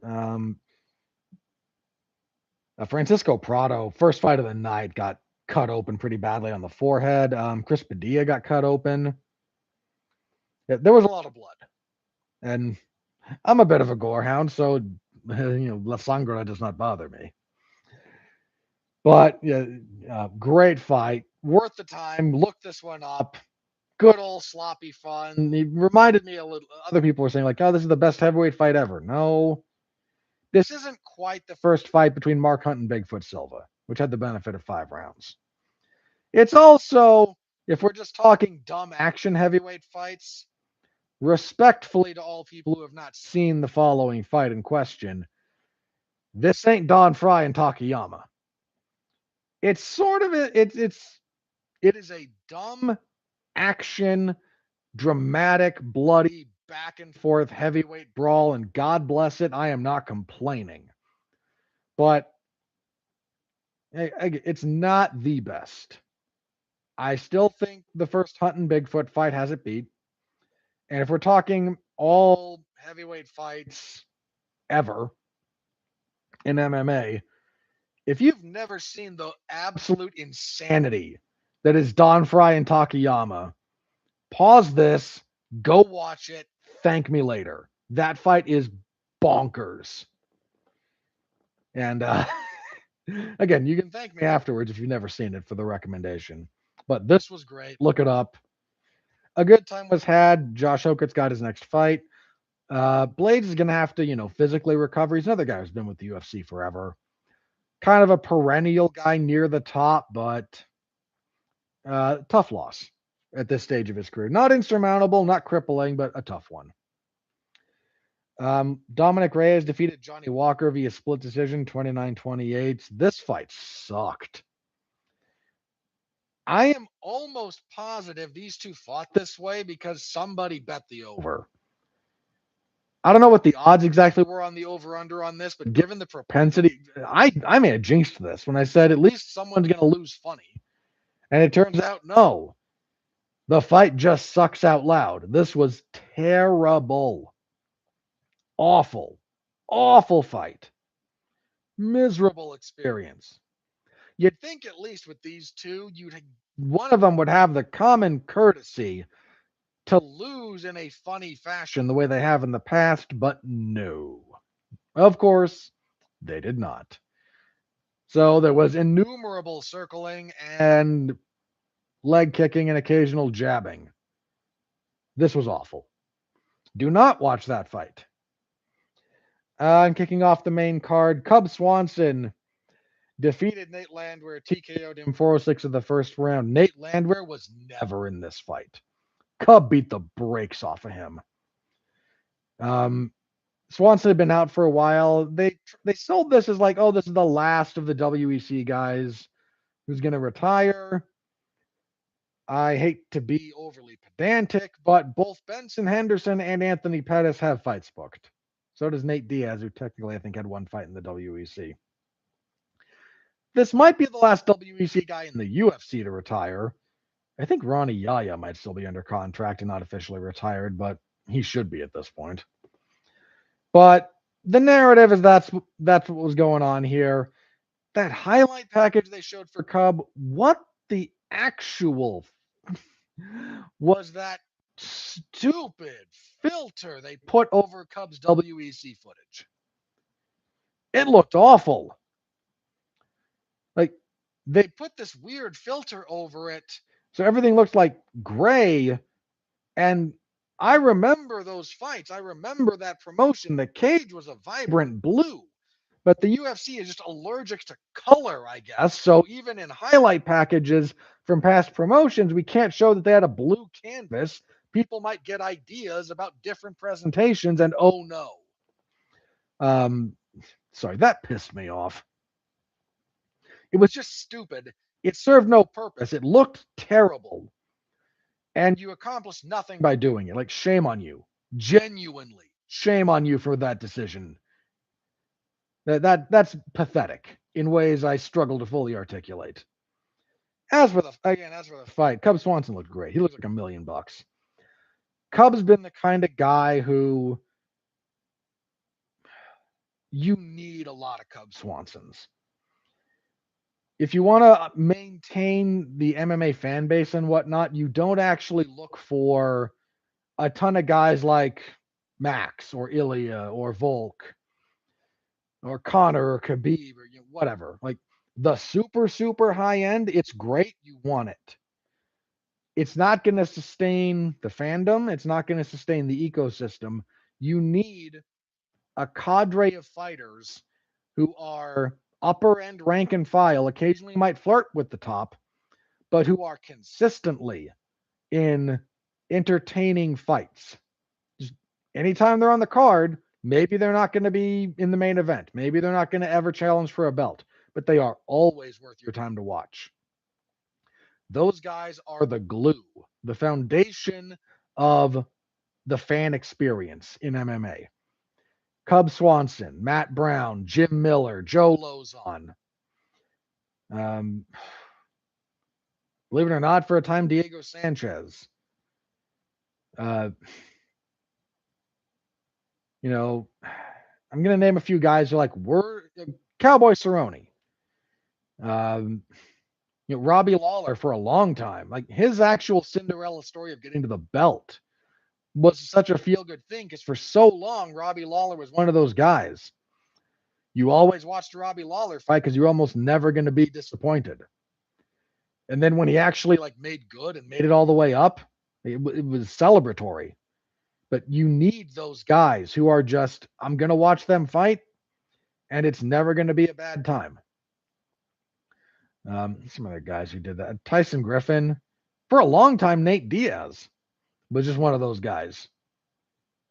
Francisco Prado, first fight of the night, got cut open pretty badly on the forehead. Chris Padilla got cut open. Yeah, there was a lot of blood. And I'm a bit of a gorehound, so La Sangre does not bother me. But yeah, great fight, worth the time. Look this one up. Good old sloppy fun. It reminded me a little. Other people were saying like, "Oh, this is the best heavyweight fight ever." No, this isn't quite the first fight between Mark Hunt and Bigfoot Silva, which had the benefit of 5 rounds. It's also, if we're just talking dumb action heavyweight fights, respectfully to all people who have not seen the following fight in question, this ain't Don Fry and Takayama. It's sort of it is a dumb action, dramatic, bloody, back and forth heavyweight brawl, and God bless it, I am not complaining. But it's not the best. I still think the first Hunt and Bigfoot fight has it beat. And if we're talking all heavyweight fights ever in MMA, if you've never seen the absolute insanity that is Don Fry and Takayama, pause this, go watch it, thank me later. That fight is bonkers. And again, you can thank me afterwards if you've never seen it for the recommendation. But this was great. Look it up. A good time was had. Josh Hokit's got his next fight. Blaydes is going to have to, physically recover. He's another guy who's been with the UFC forever. Kind of a perennial guy near the top, but tough loss at this stage of his career. Not insurmountable, not crippling, but a tough one. Dominic Reyes defeated Johnny Walker via split decision, 29-28. This fight sucked. I am almost positive these two fought this way because somebody bet the over. I don't know what the odds exactly were on the over-under on this, but given the propensity, I may have jinxed this when I said at least someone's going to lose funny. And it turns out, no. The fight just sucks out loud. This was terrible. Awful. Awful fight. Miserable experience. You'd think at least with these two, one of them would have the common courtesy to lose in a funny fashion the way they have in the past, but no. Of course, they did not. So there was innumerable circling and leg kicking and occasional jabbing. This was awful. Do not watch that fight. And kicking off the main card, Cub Swanson defeated Nate Landwehr, TKO'd him 406 of the first round. Nate Landwehr was never in this fight. Cub beat the brakes off of him. Swanson had been out for a while. They sold this as like, oh, this is the last of the WEC guys who's going to retire. I hate to be overly pedantic, but both Benson Henderson and Anthony Pettis have fights booked. So does Nate Diaz, who technically I think had one fight in the WEC. This might be the last WEC guy in the UFC to retire. I think Ronnie Yaya might still be under contract and not officially retired, but he should be at this point. But the narrative is that's what was going on here. That highlight package they showed for Cub, what the actual was that stupid filter they put over Cubs WEC footage. It looked awful. Like, they put this weird filter over it, so everything looked like gray. And I remember those fights. I remember that promotion. The cage was a vibrant blue. But the UFC is just allergic to color, I guess. So even in highlight packages from past promotions, we can't show that they had a blue canvas. People might get ideas about different presentations, and oh no. Sorry, that pissed me off. It was just stupid. It served no purpose. It looked terrible. And you accomplished nothing by doing it. Like, shame on you. Genuinely, shame on you for that decision. That's pathetic in ways I struggle to fully articulate. As for the fight, Cub Swanson looked great. He looked like $1 million. Cub's been the kind of guy who you need a lot of Cub Swansons. If you want to maintain the MMA fan base and whatnot, you don't actually look for a ton of guys like Max or Ilya or Volk or Connor or Khabib or whatever. Like, the super high end, it's great. You want it. It's not going to sustain the fandom. It's not going to sustain the ecosystem. You need a cadre of fighters who are upper end rank and file, occasionally might flirt with the top, but who are consistently in entertaining fights. Just anytime they're on the card, maybe they're not going to be in the main event. Maybe they're not going to ever challenge for a belt, but they are always worth your time to watch. Those guys are the glue, the foundation of the fan experience in MMA. Cub Swanson, Matt Brown, Jim Miller, Joe Lozon. Believe it or not, for a time, Diego Sanchez. I'm going to name a few guys who are like, we're Cowboy Cerrone. Robbie Lawler for a long time. Like, his actual Cinderella story of getting to the belt was such a feel-good thing because for so long, Robbie Lawler was one of those guys. You always watched Robbie Lawler fight because you're almost never going to be disappointed. And then when he actually made good and made it all the way up, it was celebratory. But you need those guys who are just, I'm going to watch them fight, and it's never going to be a bad time. Some other guys who did that. Tyson Griffin. For a long time, Nate Diaz was just one of those guys.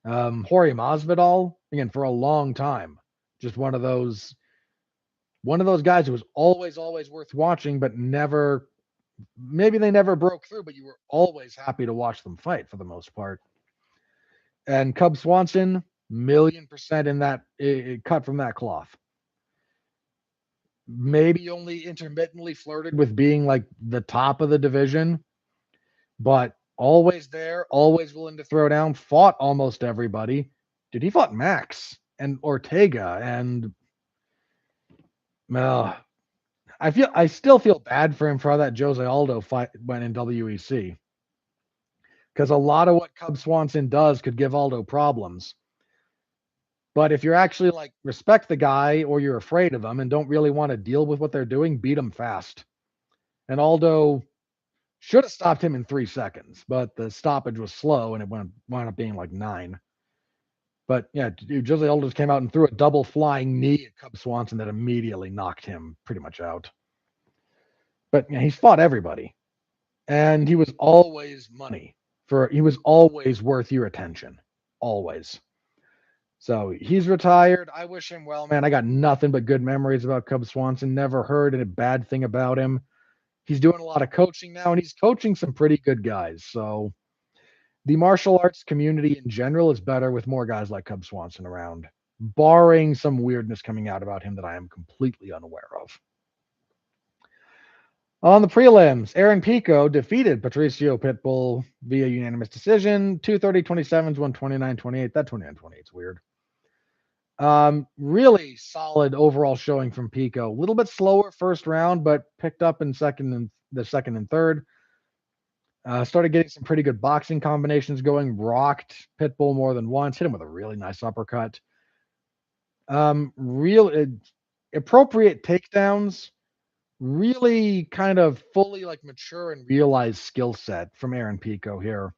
Jorge Masvidal, again, for a long time, just one of those guys who was always worth watching, but maybe they never broke through, but you were always happy to watch them fight for the most part. And Cub Swanson, 1,000,000% in that, cut from that cloth. Maybe only intermittently flirted with being like the top of the division, but always there, always willing to throw down, fought almost everybody. Dude, he fought Max and Ortega, and I still feel bad for him for how that Jose Aldo fight went in WEC. Because a lot of what Cub Swanson does could give Aldo problems. But if you're actually respect the guy, or you're afraid of him and don't really want to deal with what they're doing, beat him fast. And Aldo should have stopped him in 3 seconds, but the stoppage was slow and it wound up being 9. But yeah, dude, Jose Aldo came out and threw a double flying knee at Cub Swanson that immediately knocked him pretty much out. But yeah, he's fought everybody. And he was always money. He was always worth your attention. Always. So he's retired. I wish him well, man. I got nothing but good memories about Cub Swanson. Never heard a bad thing about him. He's doing a lot of coaching now, and he's coaching some pretty good guys. So the martial arts community in general is better with more guys like Cub Swanson around, barring some weirdness coming out about him that I am completely unaware of. On the prelims, Aaron Pico defeated Patricio Pitbull via unanimous decision. 230-27, 129-28. That 29-28 is weird. Really solid overall showing from Pico. A little bit slower first round, but picked up in the second and third. Started getting some pretty good boxing combinations going. Rocked Pitbull more than once. Hit him with a really nice uppercut. Real appropriate takedowns. Really kind of fully like mature and realized skill set from Aaron Pico here.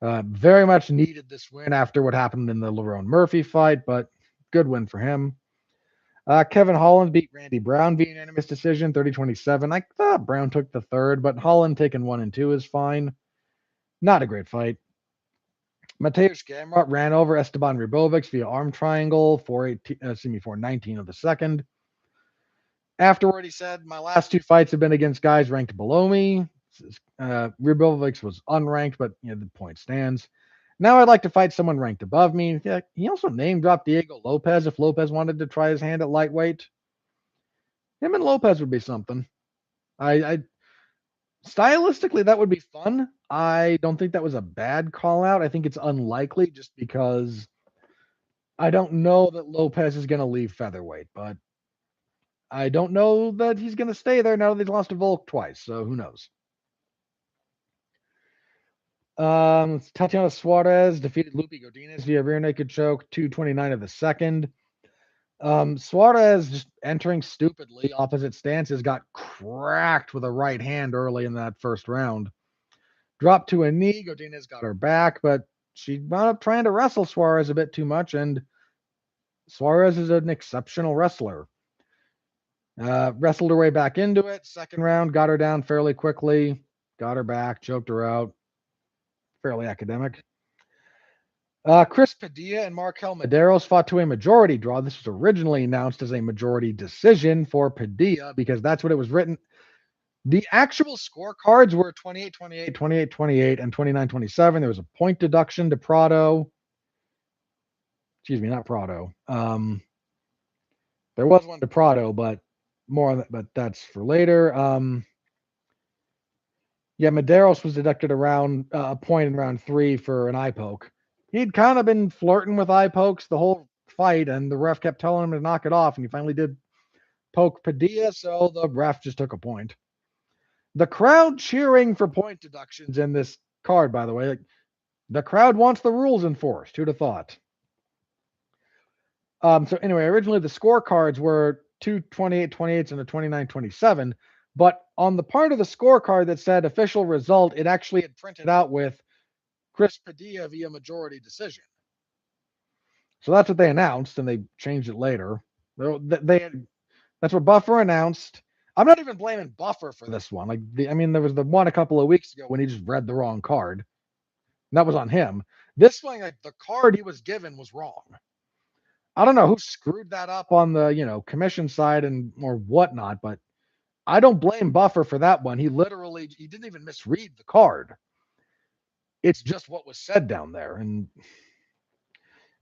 Very much needed this win after what happened in the Lerone Murphy fight, but good win for him. Kevin Holland beat Randy Brown via unanimous decision, 30-27. I thought Brown took the third, but Holland taking 1 and 2 is fine. Not a great fight. Mateusz Gamrot ran over Esteban Ribovics via arm triangle for 4:19 of the second. Afterward, he said, "My last 2 fights have been against guys ranked below me. Ribovics was unranked, but the point stands. Now I'd like to fight someone ranked above me." Yeah, he also name dropped Diego Lopez if Lopez wanted to try his hand at lightweight. Him and Lopez would be something. I stylistically that would be fun. I don't think that was a bad call out. I think it's unlikely just because I don't know that Lopez is going to leave featherweight, but I don't know that he's going to stay there now that he's lost to Volk twice. So who knows? Tatiana Suarez defeated Lupe Godinez via rear naked choke, 2:29 of the second. Suarez just entering stupidly opposite stances, got cracked with a right hand early in that first round. Dropped to a knee. Godinez got her back, but she wound up trying to wrestle Suarez a bit too much, and Suarez is an exceptional wrestler. Wrestled her way back into it. Second round, got her down fairly quickly, got her back, choked her out. Fairly academic. Chris Padilla and Markel Medeiros fought to a majority draw. This was originally announced as a majority decision for Padilla because that's what it was written. The actual scorecards were 28-28, 28-28, and 29-27. There was a point deduction to Prado. Excuse me, not Prado. There was one to Prado, but more on that, but that's for later. Medeiros was deducted around a point in round 3 for an eye poke. He'd kind of been flirting with eye pokes the whole fight, and the ref kept telling him to knock it off, and he finally did poke Padilla, so the ref just took a point. The crowd cheering for point deductions in this card, by the way. Like, the crowd wants the rules enforced. Who'd have thought? So anyway, originally the scorecards were 2 28-28s and a 29-27, but on the part of the scorecard that said official result, it actually had printed out with Chris Padilla via majority decision. So that's what they announced, and they changed it later. That's what Buffer announced. I'm not even blaming Buffer for this one. There was the one a couple of weeks ago when he just read the wrong card. And that was on him. This one, the card he was given was wrong. I don't know who screwed that up on the commission side or whatnot, but I don't blame Buffer for that one. He didn't even misread the card. It's just what was said down there. And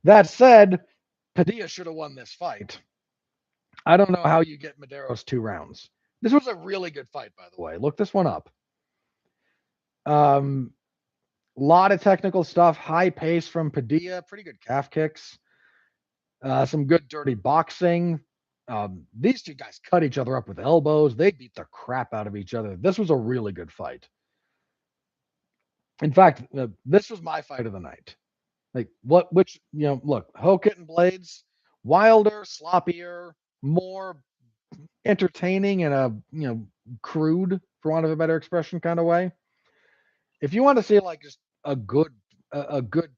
that said, Padilla should have won this fight. I don't know how you get Medeiros 2 rounds. This was a really good fight, by the way. Look this one up. Lot of technical stuff, high pace from Padilla, pretty good calf kicks, some good dirty boxing. These 2 guys cut each other up with elbows. They beat the crap out of each other. This was a really good fight. In fact, this was my fight of the night. Look, Hokit and Blaydes, wilder, sloppier, more entertaining in a crude, for want of a better expression, kind of way. If you want to see just a good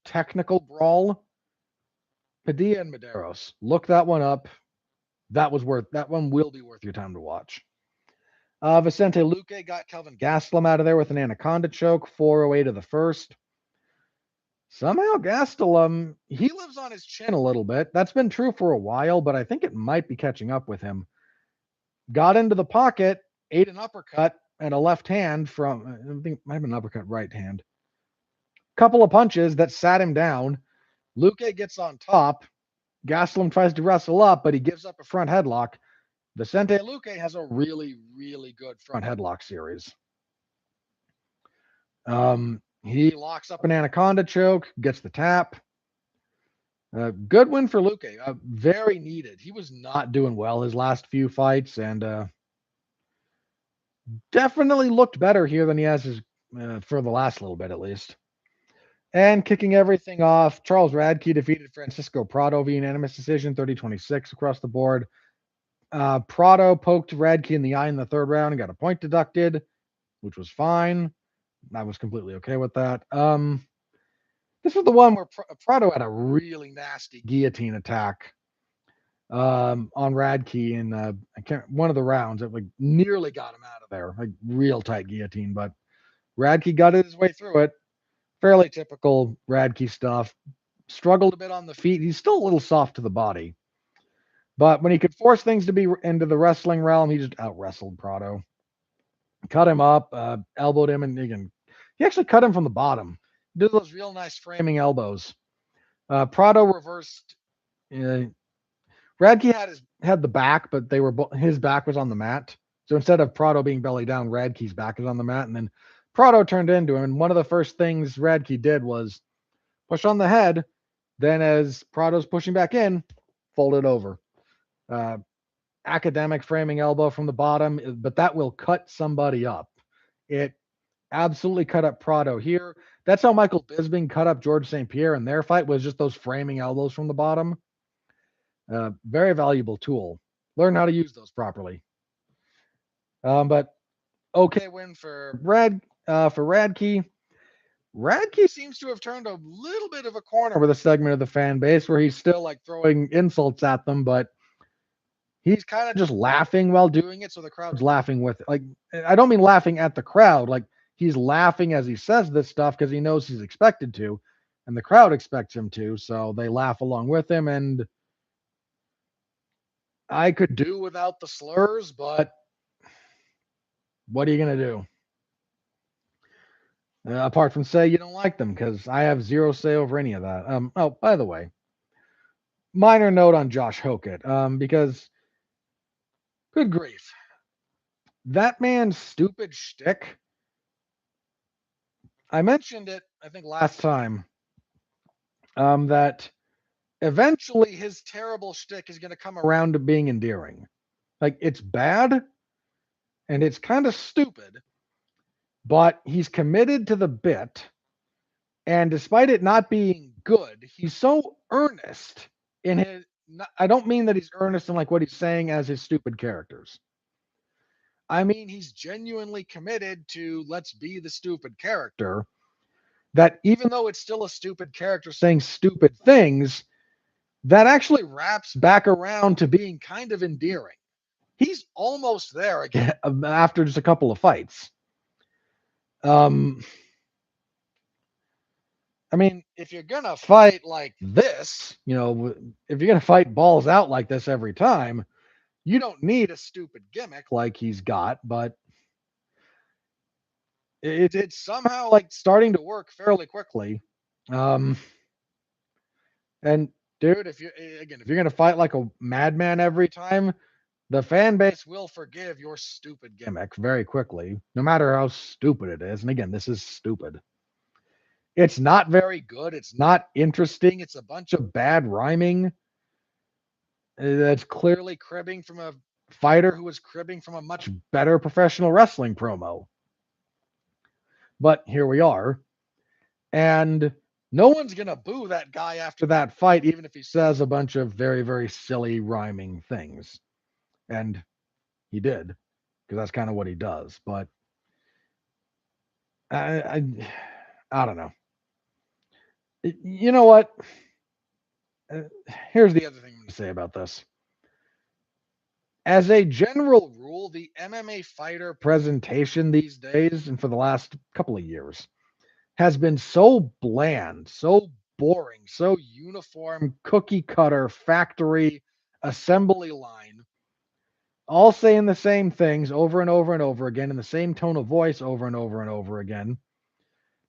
technical brawl, Padilla and Medeiros, look that one up. That one will be worth your time to watch. Vicente Luque got Kelvin Gastelum out of there with an anaconda choke, 4:08 of the first. Somehow Gastelum, he lives on his chin a little bit. That's been true for a while, but I think it might be catching up with him. Got into the pocket, ate an uppercut and a left hand from, I think it might have been an uppercut right hand. Couple of punches that sat him down. Luque gets on top. Gastelum tries to wrestle up, but he gives up a front headlock. Vicente Luque has a really, really good front headlock series. He locks up an anaconda choke, gets the tap. Good win for Luque. Very needed. He was not doing well his last few fights, and definitely looked better here than he has his for the last little bit at least. And kicking everything off, Charles Radke defeated Francisco Prado via unanimous decision, 30-26 across the board. Prado poked Radke in the eye in the third round and got a point deducted, which was fine. I was completely okay with that. This was the one where Prado had a really nasty guillotine attack on Radke in one of the rounds. It like nearly got him out of there, like real tight guillotine, but Radke got his way through it. Fairly typical Radke stuff. Struggled a bit on the feet. He's still a little soft to the body. But when he could force things to be into the wrestling realm, he just out-wrestled Prado. Cut him up, elbowed him, and he actually cut him from the bottom. Did those real nice framing elbows. Prado reversed. Radke had the back, but his back was on the mat. So instead of Prado being belly down, Radke's back is on the mat, and then Prado turned into him. And one of the first things Radke did was push on the head. Then, as Prado's pushing back in, folded over. Academic framing elbow from the bottom, but that will cut somebody up. It absolutely cut up Prado here. That's how Michael Bisping cut up George St. Pierre in their fight, was just those framing elbows from the bottom. Very valuable tool. Learn how to use those properly. But okay win for Radke. Radke seems to have turned a little bit of a corner with a segment of the fan base where he's still like throwing insults at them, but he's kind of just laughing while doing it, so the crowd's laughing with it. Like, I don't mean laughing at the crowd, like he's laughing as he says this stuff because he knows he's expected to, and the crowd expects him to, so they laugh along with him. And I could do without the slurs, but what are you gonna do? Apart from say you don't like them, because I have zero say over any of that. Oh, by the way, minor note on Josh Hokit, because good grief, that man's stupid shtick. I mentioned it, I think, last time, that eventually his terrible shtick is going to come around to being endearing. Like, it's bad and it's kind of stupid, but he's committed to the bit. And despite it not being good, he's so earnest in his. I don't mean that he's earnest in like what he's saying as his stupid characters. I mean, he's genuinely committed to let's be the stupid character. That even though it's still a stupid character saying stupid things, that actually wraps back around to being kind of endearing. He's almost there again after just a couple of fights. I mean, if you're going to fight like this, if you're going to fight balls out like this every time, you don't need a stupid gimmick like he's got, but it's somehow like starting to work fairly quickly. And dude, if you're going to fight like a madman every time, the fan base will forgive your stupid gimmick very quickly, no matter how stupid it is. And again, this is stupid. It's not very good. It's not interesting. It's a bunch of bad rhyming. That's clearly cribbing from a fighter who was cribbing from a much better professional wrestling promo. But here we are. And no one's going to boo that guy after that fight, even if he says a bunch of very, very silly rhyming things. And he did, because that's kind of what he does. But I don't know. You know what? Here's the other thing I'm going to say about this. As a general rule, the MMA fighter presentation these days, and for the last couple of years, has been so bland, so boring, so uniform, cookie cutter, factory, assembly line, all saying the same things over and over and over again in the same tone of voice over and over and over again.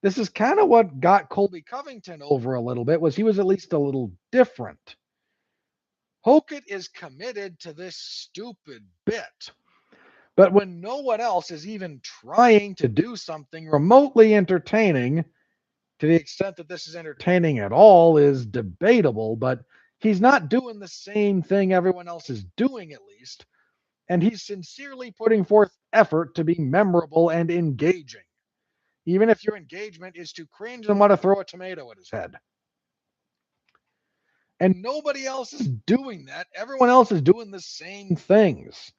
This is kind of what got Colby Covington over a little bit, was he was at least a little different. Hokit is committed to this stupid bit. But when no one else is even trying to do something remotely entertaining, to the extent that this is entertaining at all is debatable, but he's not doing the same thing everyone else is doing, at least. And he's sincerely putting forth effort to be memorable and engaging. even if your engagement is to cringe and want to throw a tomato at his head. And nobody else is doing that. Everyone else is doing the same things.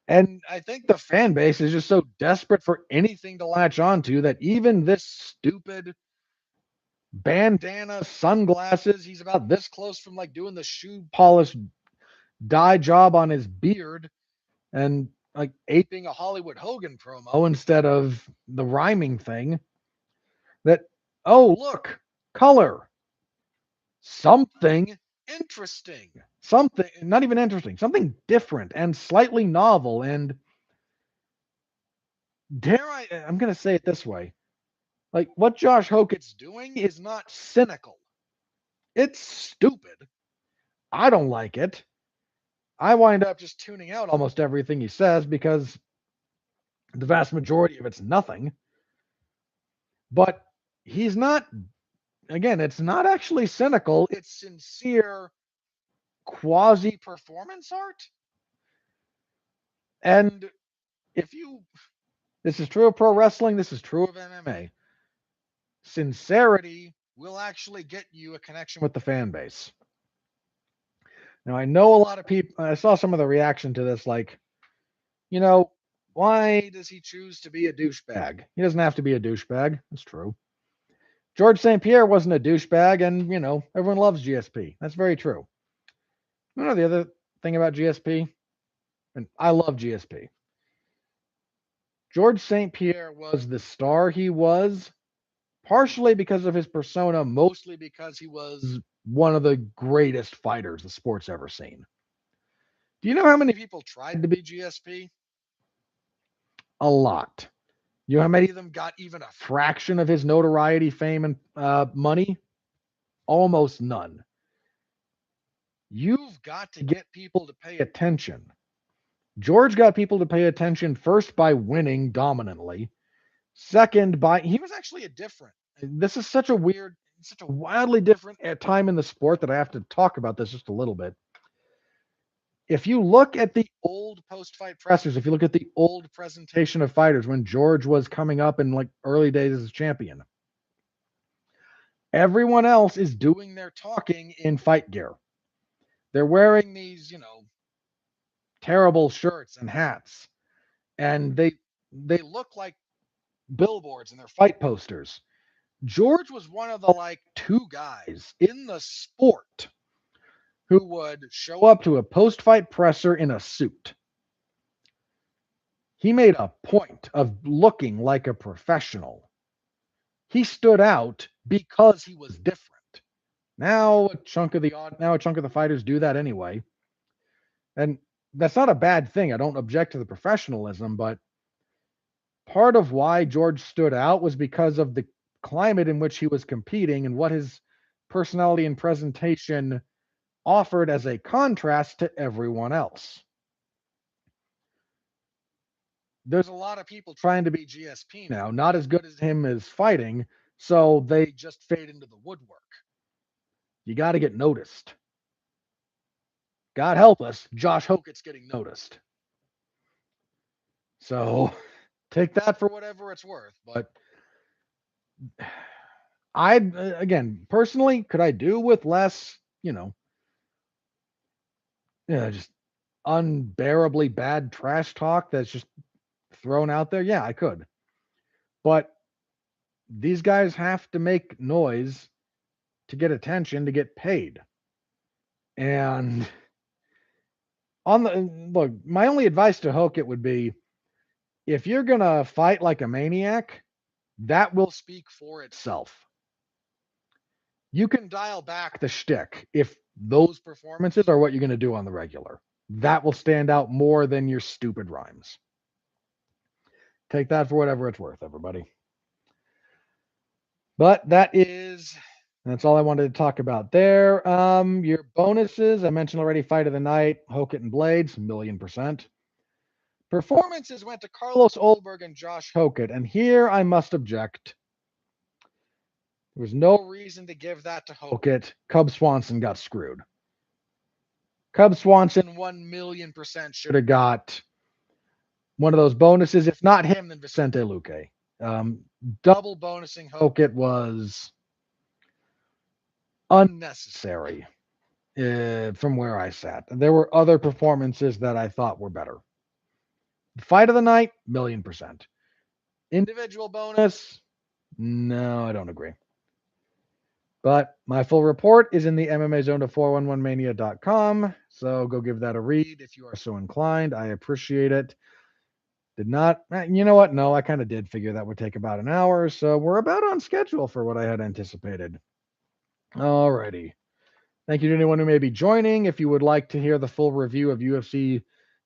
And I think the fan base is just so desperate for anything to latch onto that even this stupid bandana, sunglasses, he's about this close from like doing the shoe polish dye job on his beard and like aping a Hollywood Hogan promo instead of the rhyming thing. That, oh, look, color, something interesting, something not even interesting, something different and slightly novel. And I'm going to say it this way. Like what Josh Hokit's doing is not cynical. It's stupid. I don't like it. I wind up just tuning out almost everything he says because the vast majority of it's nothing. But he's not, again, it's not actually cynical. It's sincere quasi performance art. And this is true of pro wrestling, this is true of MMA. Sincerity will actually get you a connection with the fan base. Now, I know a lot of people, I saw some of the reaction to this, like, why does he choose to be a douchebag? He doesn't have to be a douchebag. That's true. George St. Pierre wasn't a douchebag, and, everyone loves GSP. That's very true. The other thing about GSP, and I love GSP. George St. Pierre was the star he was, partially because of his persona, mostly because he was one of the greatest fighters the sport's ever seen. Do you know how many people tried to be GSP? A lot. You know how many of them got even a fraction of his notoriety, fame, and money? Almost none. You've got to get people to pay attention. George got people to pay attention first by winning dominantly. Second, he was actually this is such a wildly different time in the sport that I have to talk about this just a little bit. If you look at the old post-fight pressers, if you look at the old presentation of fighters when George was coming up in like early days as a champion, everyone else is doing their talking in fight gear. They're wearing these, terrible shirts and hats, and they look like billboards and their fight posters. George was one of the two guys in the sport who would show up to a post-fight presser in a suit. He made a point of looking like a professional. He stood out because he was different. Now a chunk of the fighters do that anyway. And that's not a bad thing. I don't object to the professionalism, but part of why George stood out was because of the climate in which he was competing and what his personality and presentation offered as a contrast to everyone else. There's a lot of people trying to be GSP now, not as good as him as fighting, so they just fade into the woodwork. You got to get noticed. God help us, Josh Hokit's getting noticed. So take that for whatever it's worth. But personally, could I do with less, just unbearably bad trash talk that's just thrown out there? Yeah, I could. But these guys have to make noise to get attention, to get paid. And look, my only advice to Hokit would be, if you're going to fight like a maniac, that will speak for itself. You can dial back the shtick if those performances are what you're going to do on the regular. That will stand out more than your stupid rhymes. Take that for whatever it's worth, everybody. But that's all I wanted to talk about there. Your bonuses, I mentioned already, fight of the night, Hokit and Blaydes, 1,000,000%. Performances went to Carlos Ulberg and Josh Hokit, and here I must object. There was no reason to give that to Hokit. Cub Swanson got screwed. Cub Swanson 1,000,000% should have got one of those bonuses. If not him, then Vicente Luque. Double bonusing Hokit was unnecessary from where I sat. There were other performances that I thought were better. Fight of the night, 1,000,000%. Individual bonus, no, I don't agree. But my full report is in the MMA Zone to 411mania.com. So go give that a read if you are so inclined. I appreciate it. Did not, you know what? No, I kind of did figure that would take about an hour. So we're about on schedule for what I had anticipated. Alrighty. Thank you to anyone who may be joining. If you would like to hear the full review of UFC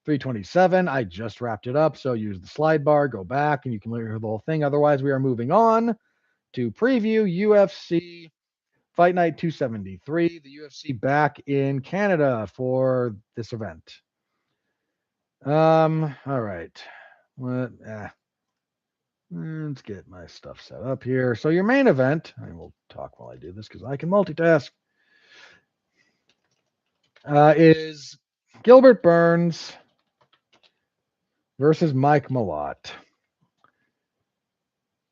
327, I just wrapped it up. So use the slide bar, go back, and you can hear the whole thing. Otherwise, we are moving on to preview UFC Fight Night 273, the UFC back in Canada for this event. All right. Let's get my stuff set up here. So your main event, I will talk while I do this because I can multitask, is Gilbert Burns versus Mike Malott.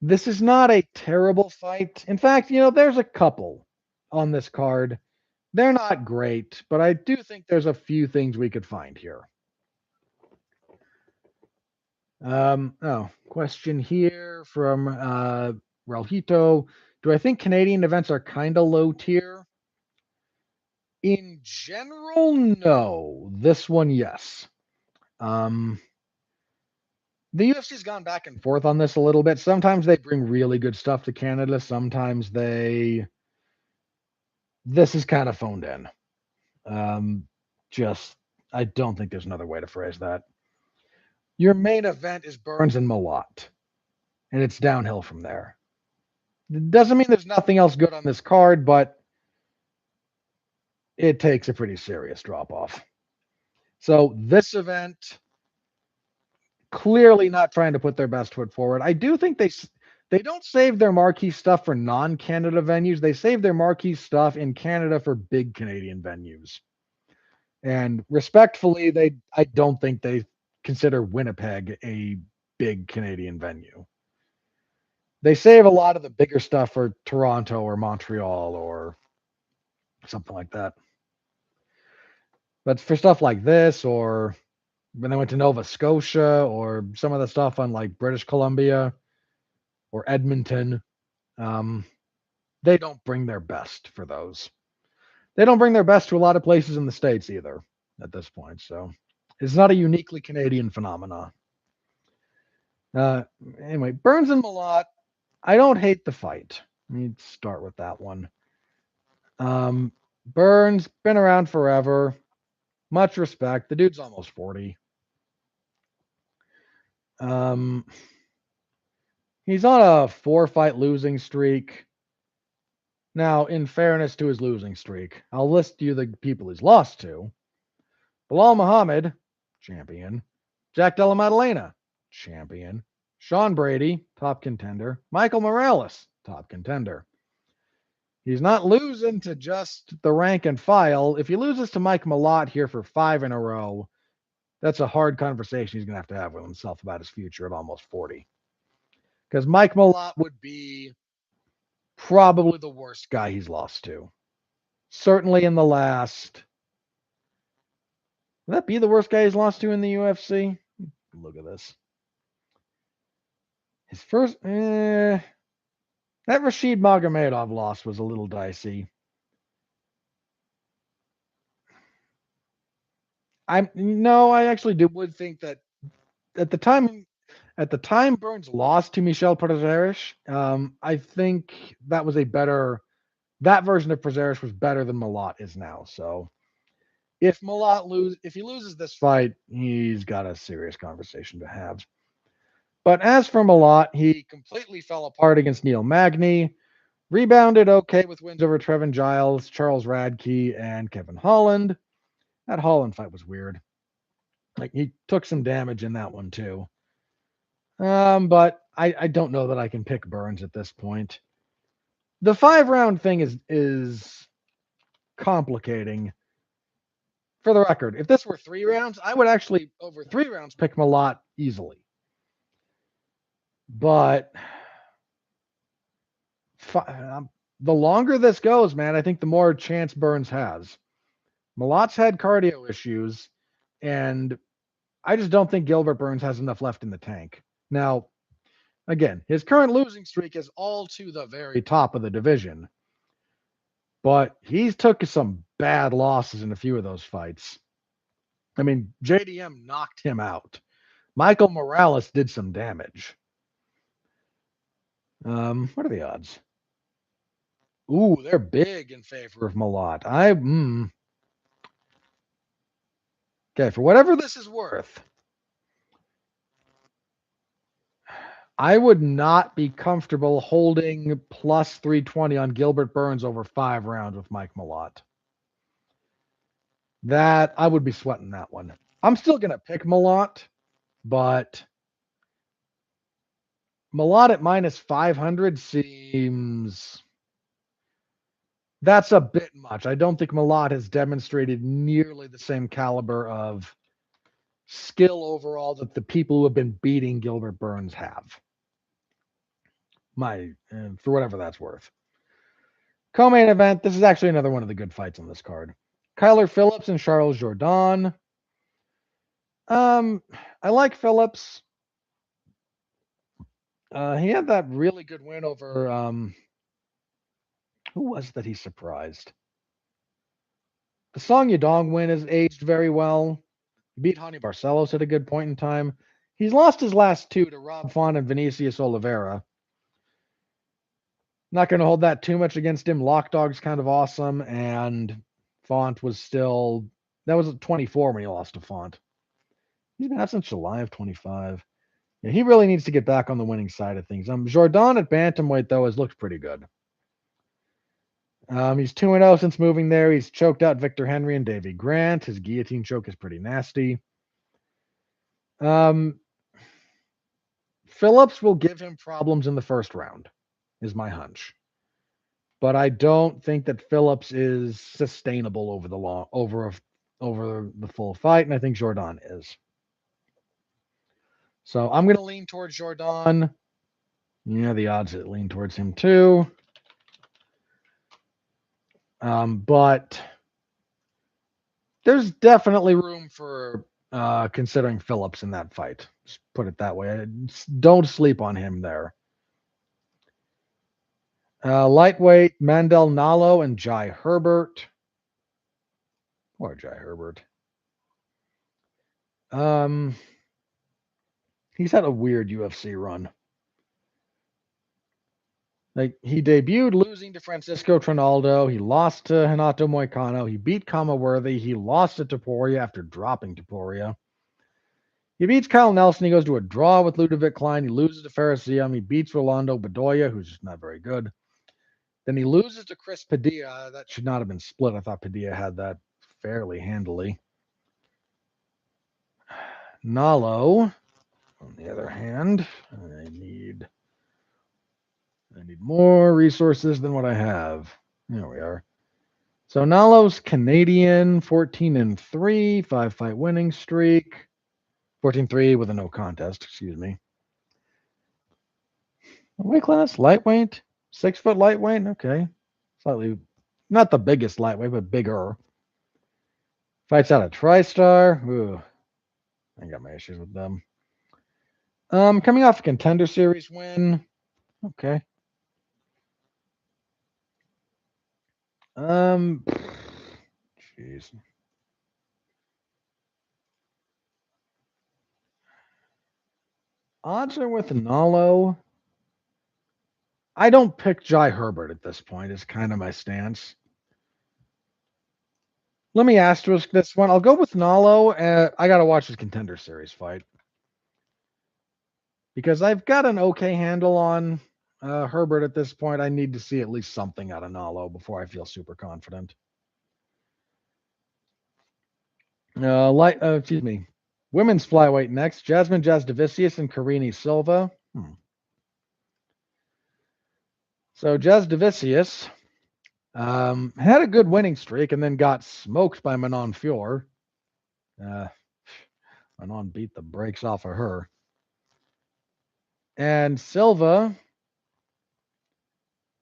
This is not a terrible fight. In fact, there's a couple on this card. They're not great, but I do think there's a few things we could find here. Question here from Ralhito. Do I think Canadian events are kind of low tier? In general, no. This one, yes. The UFC's gone back and forth on this a little bit. Sometimes they bring really good stuff to Canada. Sometimes this is kind of phoned in. I don't think there's another way to phrase that. Your main event is Burns and Malott, and it's downhill from there. It doesn't mean there's nothing else good on this card, but it takes a pretty serious drop off. So this event, clearly not trying to put their best foot forward. I do think they don't save their marquee stuff for non-Canada venues. They save their marquee stuff in Canada for big Canadian venues. And respectfully, I don't think they consider Winnipeg a big Canadian venue. They save a lot of the bigger stuff for Toronto or Montreal or something like that. But for stuff like this, or when they went to Nova Scotia, or some of the stuff on like British Columbia or Edmonton, they don't bring their best for those. They don't bring their best to a lot of places in the States either at this point. So it's not a uniquely Canadian phenomenon. Anyway, Burns and Malott, I don't hate the fight. Let me start with that one. Burns, been around forever. Much respect. The dude's almost 40. He's on a 4-fight losing streak. Now, in fairness to his losing streak, I'll list you the people he's lost to. Bilal Muhammad, champion. Jack Della Maddalena, champion. Sean Brady, top contender. Michael Morales, top contender. He's not losing to just the rank and file. If he loses to Mike Malott here for 5 in a row, that's a hard conversation he's going to have with himself about his future at almost 40. Because Mike Malott would be probably the worst guy he's lost to. Certainly in the last... Would that be the worst guy he's lost to in the UFC? Look at this. His first... that Rashid Magomedov loss was a little dicey. I actually would think that at the time Burns lost to Michel Prazeres, I think that was that version of Prazeres was better than Malott is now. So if he loses this fight, he's got a serious conversation to have. But as for Malott, he completely fell apart against Neil Magny, rebounded okay with wins over Trevin Giles, Charles Radke, and Kevin Holland. That Holland fight was weird. Like, he took some damage in that one too. But I don't know that I can pick Burns at this point. The 5-round thing is complicating. For the record, if this were 3 rounds, I would actually, over 3 rounds, pick Malott easily. But the longer this goes, man, I think the more chance Burns has. Malott's had cardio issues, and I just don't think Gilbert Burns has enough left in the tank. Now, again, his current losing streak is all to the very top of the division, but he's took some bad losses in a few of those fights. I mean, JDM knocked him out. Michael Morales did some damage. What are the odds? Ooh, they're big in favor of Malott. Okay, for whatever this is worth, I would not be comfortable holding plus 320 on Gilbert Burns over 5 rounds with Mike Malott. That I would be sweating that one. I'm still going to pick Malott, but Malott at minus 500 seems that's a bit much. I don't think Malott has demonstrated nearly the same caliber of skill overall that the people who have been beating Gilbert Burns have. For whatever that's worth. Co-main event. This is actually another one of the good fights on this card. Kyler Phillips and Charles Jourdain. I like Phillips. He had that really good win over who was that he surprised? The Song Yadong win has aged very well. He beat Hani Barcelos at a good point in time. He's lost his last 2 to Rob Font and Vinicius Oliveira. Not going to hold that too much against him. Lockdog's kind of awesome, and Font was still that was at 24 when he lost to Font. He's been out since July of 25. Yeah, he really needs to get back on the winning side of things. Jourdain at bantamweight though has looked pretty good. He's 2-0 since moving there. He's choked out Victor Henry and Davey Grant. His guillotine choke is pretty nasty. Phillips will give him problems in the first round, is my hunch. But I don't think that Phillips is sustainable over the full fight, and I think Jourdain is. So I'm going to lean towards Jourdain. Yeah, the odds lean towards him too. But there's definitely room for considering Phillips in that fight. Just put it that way. Don't sleep on him there. Lightweight, Mandel Nalo and Jai Herbert. Or Jai Herbert. He's had a weird UFC run. Like, he debuted losing to Francisco Trinaldo. He lost to Renato Moicano. He beat Kama Worthy. He lost to Topuria after dropping Topuria. He beats Kyle Nelson. He goes to a draw with Ludovic Klein. He loses to Ferrasium. He beats Rolando Bedoya, who's just not very good. Then he loses to Chris Padilla. That should not have been split. I thought Padilla had that fairly handily. Nalo, on the other hand, I need more resources than what I have. There we are. So Nalo's Canadian, 14-3, 5-fight winning streak. 14-3 with a no contest, excuse me. Weight class, lightweight, 6-foot lightweight, okay. Slightly, not the biggest lightweight, but bigger. Fights out of TriStar. Ooh, I got my issues with them. Coming off a Contender Series win. Okay. Jeez. Odds are with Nalo. I don't pick Jai Herbert at this point. Is kind of my stance. Let me asterisk this one. I'll go with Nalo. I gotta watch his Contender Series fight because I've got an okay handle on Herbert at this point. I need to see at least something out of Nalo before I feel super confident. Excuse me. Women's flyweight next. Jasmine Jasdavicius and Karini Silva. So Jasdavicius had a good winning streak and then got smoked by Manon Fior. Manon beat the brakes off of her. And Silva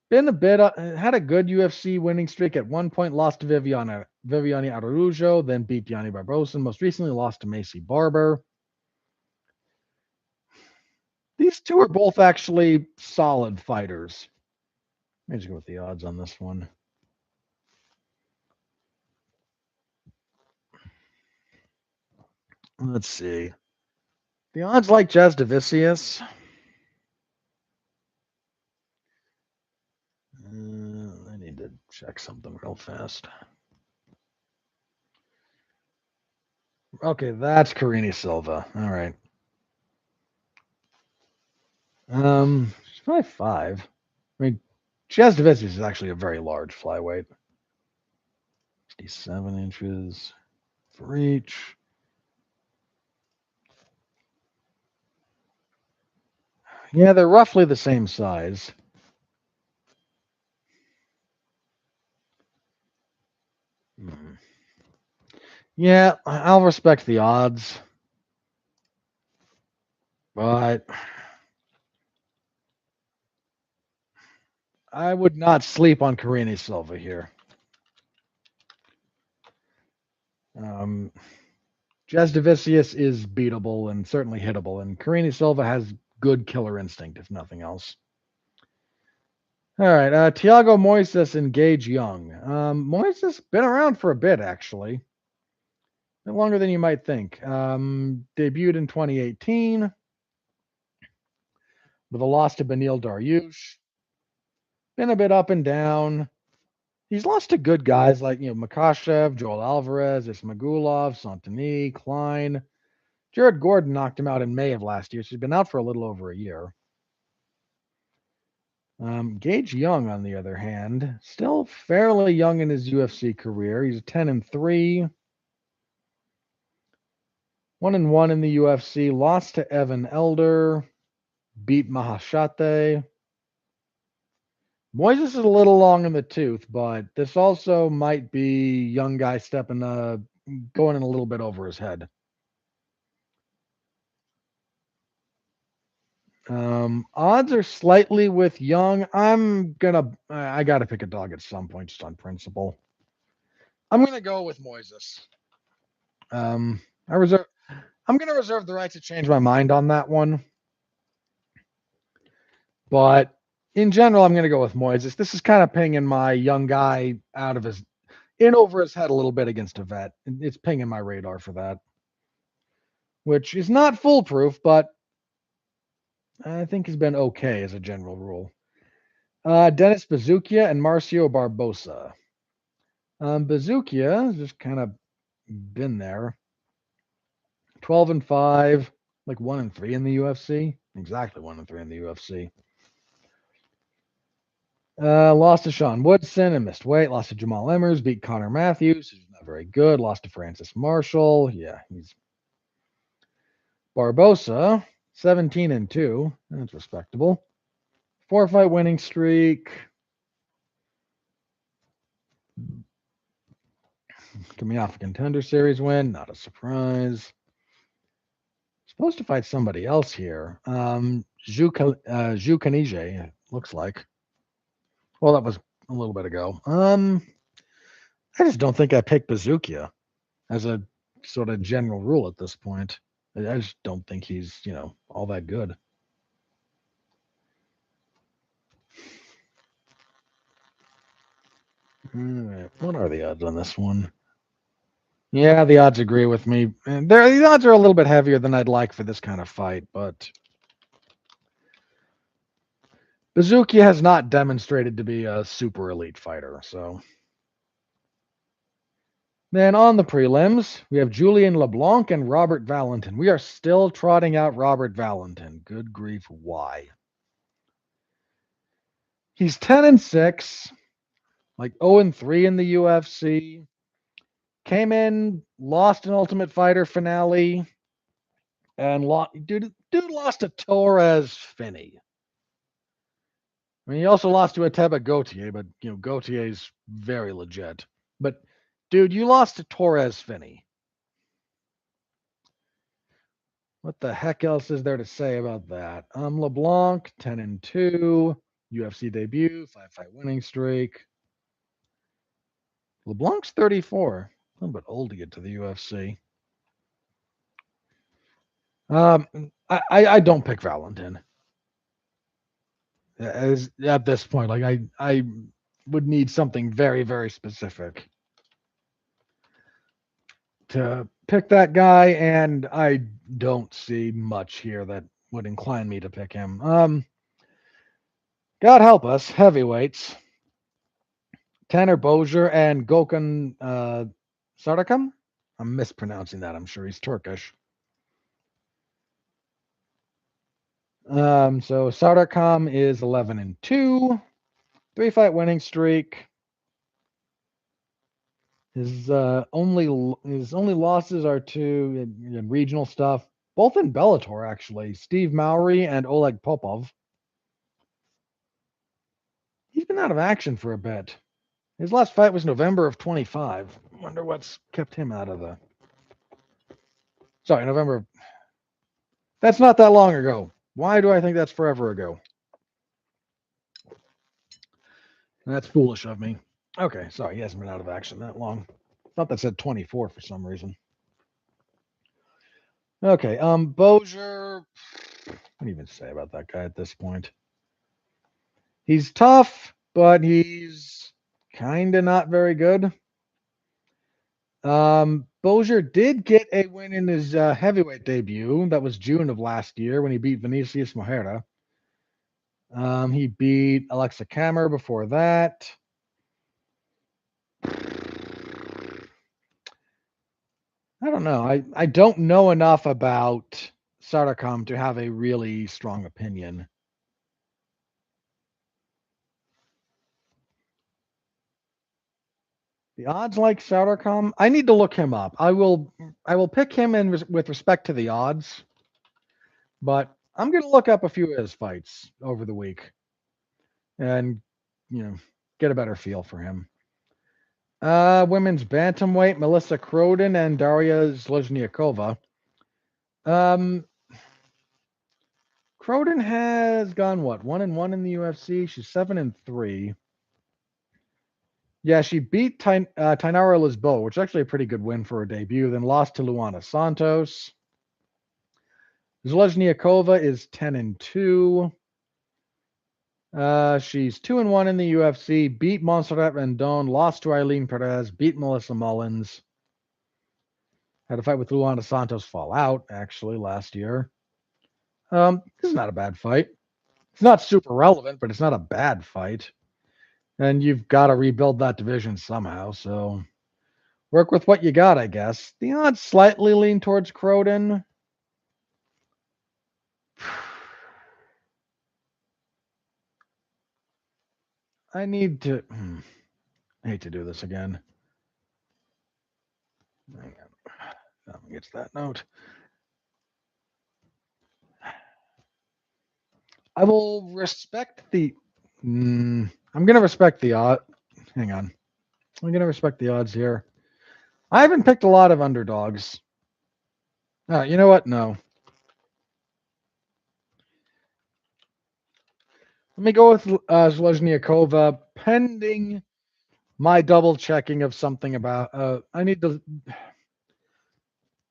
been a bit had a good UFC winning streak. At one point, lost to Viviane Araujo, then beat Yanni Barbosa, and most recently lost to Macy Barber. These two are both actually solid fighters. Let me just go with the odds on this one. Let's see. The odds like Jasdavicius. I need to check something real fast. Okay, that's Carini Silva. All right. She's probably 5. I mean, Jasdavicius is actually a very large flyweight. 67 inches for each. Yeah, they're roughly the same size. Yeah, I'll respect the odds. But I would not sleep on Carini Silva here. Jasdavicius is beatable and certainly hittable, and Carini Silva has good killer instinct, if nothing else. All right, Thiago Moises and Gage Young. Moises been around for a bit, actually. A bit longer than you might think. Debuted in 2018 with a loss to Beneil Dariush. Been a bit up and down. He's lost to good guys like, Makhachev, Joel Alvarez, Ismagulov, Santini, Klein. Jared Gordon knocked him out in May of last year, so he's been out for a little over a year. Gage Young, on the other hand, still fairly young in his UFC career. He's 10-3, 1-1 in the UFC. Lost to Evan Elder, beat Mahashate. Moises is a little long in the tooth, but this also might be young guy going in a little bit over his head. Odds are slightly with Young. I got to pick a dog at some point just on principle. I'm going to go with Moises. I'm going to reserve the right to change my mind on that one. But in general, I'm going to go with Moises. This is kind of pinging my young guy over his head a little bit against a vet. It's pinging my radar for that, which is not foolproof, but I think has been okay as a general rule. Dennis Bazukia and Marcio Barbosa. Bazukia has just kind of been there. 12-5, like 1-3 in the UFC. Exactly 1-3 in the UFC. Lost to Sean Woodson and missed weight. Lost to Jamal Emmers. Beat Connor Matthews, who's not very good. Lost to Francis Marshall. Yeah, he's Barbosa, 17-2. That's respectable. 4-fight winning streak. Coming off a contender series win. Not a surprise. Supposed to fight somebody else here. Zhu Kanije, looks like. Well, that was a little bit ago. I just don't think I picked Bazukia as a sort of general rule at this point. I just don't think he's, all that good. All right, what are the odds on this one? Yeah, the odds agree with me. And the odds are a little bit heavier than I'd like for this kind of fight, but Bazukia has not demonstrated to be a super elite fighter, so. Then on the prelims, we have Julian LeBlanc and Robert Valentin. We are still trotting out Robert Valentin. Good grief, why? He's 10-6, like 0-3 in the UFC. Came in, lost an Ultimate Fighter finale, and dude lost to Torres Finney. I mean, he also lost to Ateba Gautier, but Gautier's very legit. But dude, you lost to Torres Finney. What the heck else is there to say about that? LeBlanc, 10-2, UFC debut, 5-fight winning streak. LeBlanc's 34, a little bit old to get to the UFC. I don't pick Valentin. As at this point, like I would need something very, very specific to pick that guy, and I don't see much here that would incline me to pick him. God help us, heavyweights. Tanner Bozier and Gökhan Sardakam. I'm mispronouncing that. I'm sure he's Turkish. So Sardakam is 11-2, 3-fight winning streak. His only losses are to in regional stuff, both in Bellator actually. Steve Mowry and Oleg Popov. He's been out of action for a bit. His last fight was November of 25. Wonder what's kept him out of the. Sorry, November. That's not that long ago. Why do I think that's forever ago? That's foolish of me. Okay, sorry, he hasn't been out of action that long. Thought that said 24 for some reason. Okay, Bozier. What do you even say about that guy at this point? He's tough, but he's kind of not very good. Bozier did get a win in his heavyweight debut. That was June of last year when he beat Vinicius Moreira. He beat Alexa Kammer before that. I don't know. I don't know enough about Sardakam to have a really strong opinion. The odds like Sardakam, I need to look him up. I will pick him in with respect to the odds, but I'm going to look up a few of his fights over the week and get a better feel for him. Women's bantamweight, Melissa Croden and Daria Zlezniakova. Croden has gone 1-1 in the UFC. She's 7-3. Yeah, she beat Tainara Lisboa, which is actually a pretty good win for her debut. Then lost to Luana Santos. Zlezniakova is 10-2. She's 2-1 in the UFC. Beat Montserrat Rendon. Lost to Eileen Perez. Beat Melissa Mullins. Had a fight with Luana Santos fall out, actually, last year. This is not a bad fight. It's not super relevant, but it's not a bad fight. And you've got to rebuild that division somehow, so work with what you got, I guess. The odds slightly lean towards Croden. I need to. I hate to do this again. Hang on. Let me get to that note. I will respect the. I'm going to respect the odd. Hang on. I'm going to respect the odds here. I haven't picked a lot of underdogs. You know what? No. Let me go with Zlezniakova, pending my double checking of something about. I need to.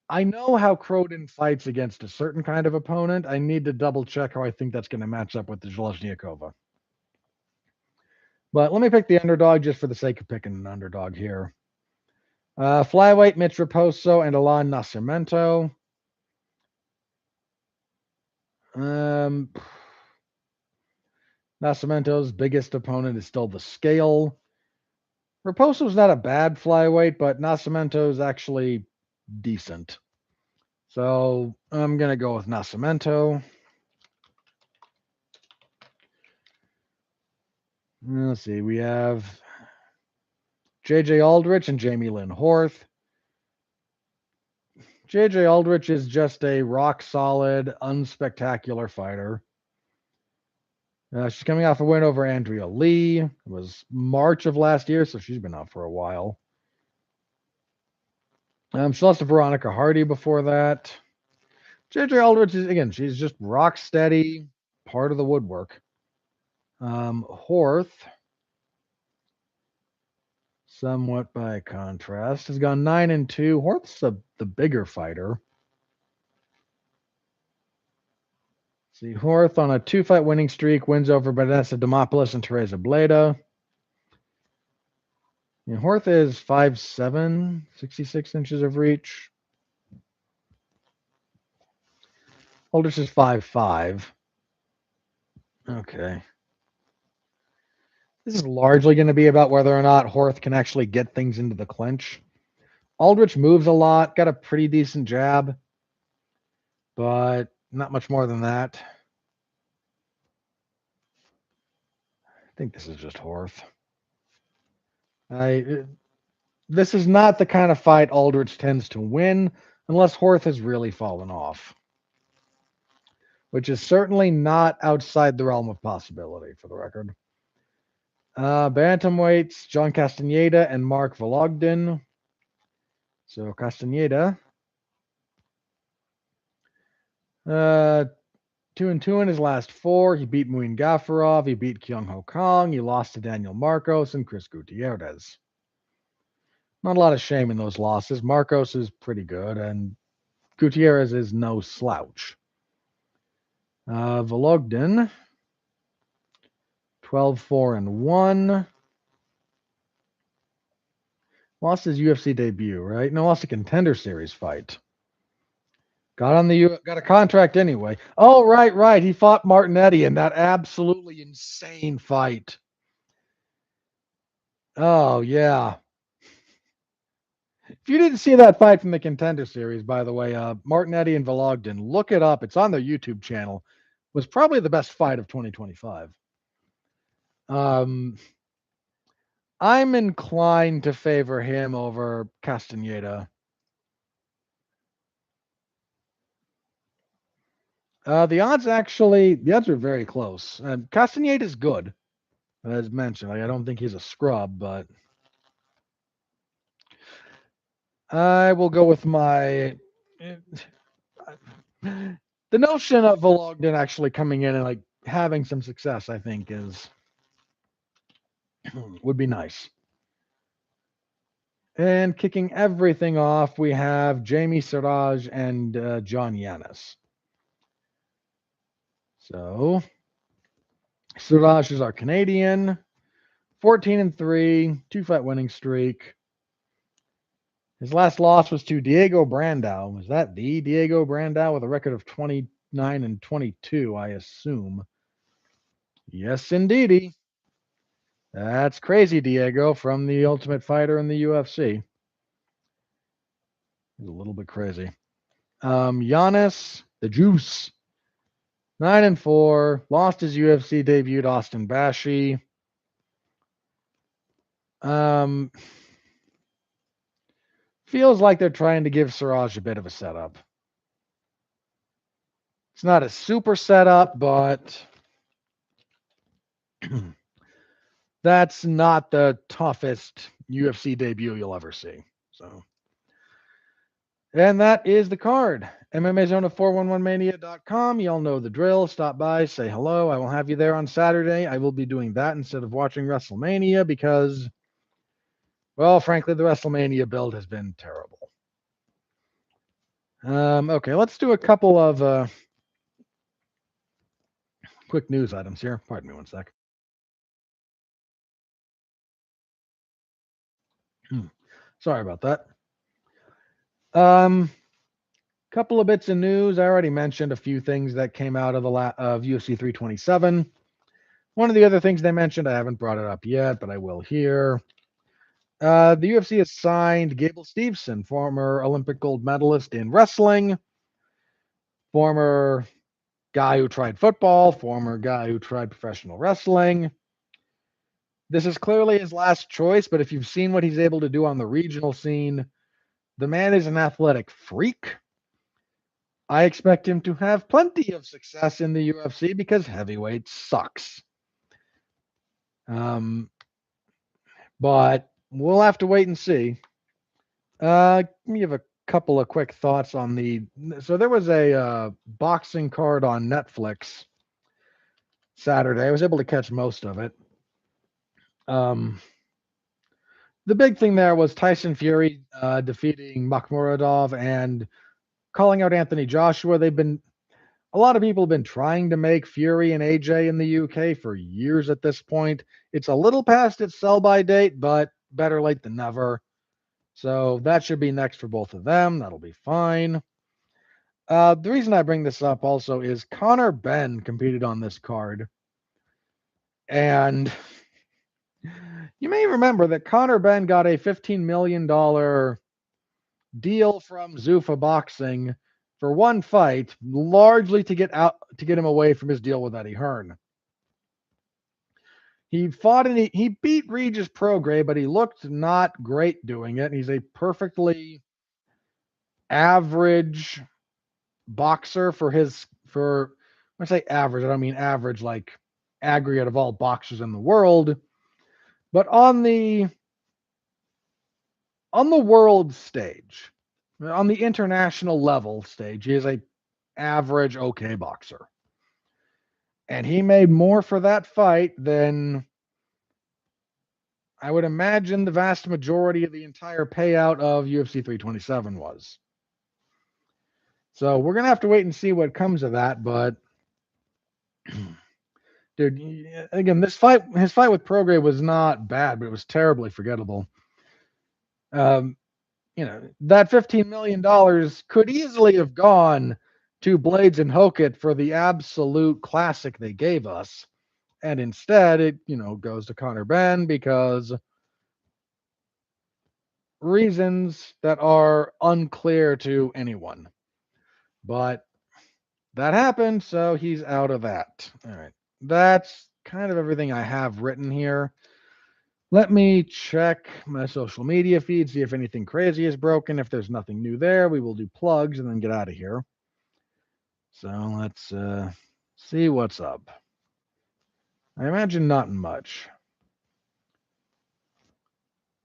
I know how Croden fights against a certain kind of opponent. I need to double check how I think that's going to match up with the Zlezniakova. But let me pick the underdog just for the sake of picking an underdog here. Flyweight, Mitch Raposo and Alan Nascimento. Nascimento's biggest opponent is still the scale. Raposo's not a bad flyweight, but Nascimento's actually decent. So I'm going to go with Nascimento. Let's see. We have JJ Aldrich and Jamie Lynn Horth. JJ Aldrich is just a rock solid, unspectacular fighter. She's coming off a win over Andrea Lee. It was March of last year, so she's been out for a while. She lost to Veronica Hardy before that. JJ Aldrich is, again, she's just rock steady, part of the woodwork. Horth, somewhat by contrast, has gone 9-2. Horth's the bigger fighter. See, Horth on a 2-fight winning streak, wins over Vanessa Demopoulos and Teresa Blaydes. Horth is 5'7", 66 inches of reach. Aldrich is 5'5". Okay. This is largely going to be about whether or not Horth can actually get things into the clinch. Aldrich moves a lot, got a pretty decent jab, but not much more than that. I think this is just Horth. This is not the kind of fight Aldrich tends to win unless Horth has really fallen off, which is certainly not outside the realm of possibility, for the record. Bantamweights, John Castaneda and Mark Vologden. So Castaneda, 2-2 in his last 4. He beat Muin Gafurov. He beat Kyung Ho Kong. He lost to Daniel Marcos and Chris Gutierrez. Not a lot of shame in those losses. Marcos is pretty good, and Gutierrez is no slouch. Vologden, 12-4-1. Lost his UFC debut, right? No, lost a Contender Series fight. Got a contract anyway. Oh, right. He fought Martinetti in that absolutely insane fight. Oh, yeah. If you didn't see that fight from the Contender Series, by the way, Martinetti and Vologden, look it up. It's on their YouTube channel. Was probably the best fight of 2025. I'm inclined to favor him over Castaneda. The odds are very close. Castaneda is good, as mentioned. I don't think he's a scrub, but I will go with my. The notion of Vologden actually coming in and like having some success, I think, would be nice. And kicking everything off, we have Jamie Siraj and John Yanis. So Siraj is our Canadian, 14-3, 2-fight winning streak. His last loss was to Diego Brandao. Was that the Diego Brandao with a record of 29-22, I assume? Yes, indeedy. That's crazy, Diego, from the Ultimate Fighter in the UFC. He's a little bit crazy. Giannis, the Juice, 9-4, lost his UFC debut to Austin Bashi. Feels like they're trying to give Siraj a bit of a setup. It's not a super setup, but that's not the toughest UFC debut you'll ever see. So, and that is the card. MMA Zone of 411mania.com. Y'all know the drill. Stop by, say hello. I will have you there on Saturday. I will be doing that instead of watching WrestleMania because, well, frankly, the WrestleMania build has been terrible. Okay, let's do a couple of quick news items here. Pardon me one sec. Sorry about that. Couple of bits of news. I already mentioned a few things that came out of UFC 327. One of the other things they mentioned, I haven't brought it up yet, but I will here. The UFC has signed Gable Steveson, former Olympic gold medalist in wrestling, former guy who tried football, former guy who tried professional wrestling. This is clearly his last choice, but if you've seen what he's able to do on the regional scene, the man is an athletic freak. I expect him to have plenty of success in the UFC because heavyweight sucks. But we'll have to wait and see. Let me give a couple of quick thoughts on so there was a boxing card on Netflix Saturday. I was able to catch most of it. The big thing there was Tyson Fury defeating Makhmuradov and calling out Anthony Joshua. A lot of people have been trying to make Fury and AJ in the UK for years at this point. It's a little past its sell-by date, but better late than never. So that should be next for both of them. That'll be fine. The reason I bring this up also is Conor Benn competed on this card. And you may remember that Conor Benn got a $15 million deal from Zuffa Boxing for one fight, largely to get him away from his deal with Eddie Hearn. He fought and he beat Regis Prograis, but he looked not great doing it. He's a perfectly average boxer when I say average, I don't mean average like aggregate of all boxers in the world, but on the world stage, on the international level stage, he is a average okay boxer. And he made more for that fight than I would imagine the vast majority of the entire payout of UFC 327 was. So we're going to have to wait and see what comes of that. But, dude, again, his fight with Prograis was not bad, but it was terribly forgettable. That $15 million could easily have gone to Blaydes and Hokit for the absolute classic they gave us. And instead, it, goes to Conor Benn because reasons that are unclear to anyone. But that happened, so he's out of that. All right. That's kind of everything I have written here. Let me check my social media feed, see if anything crazy is broken. If there's nothing new there, we will do plugs and then get out of here. So let's see what's up. I imagine not much.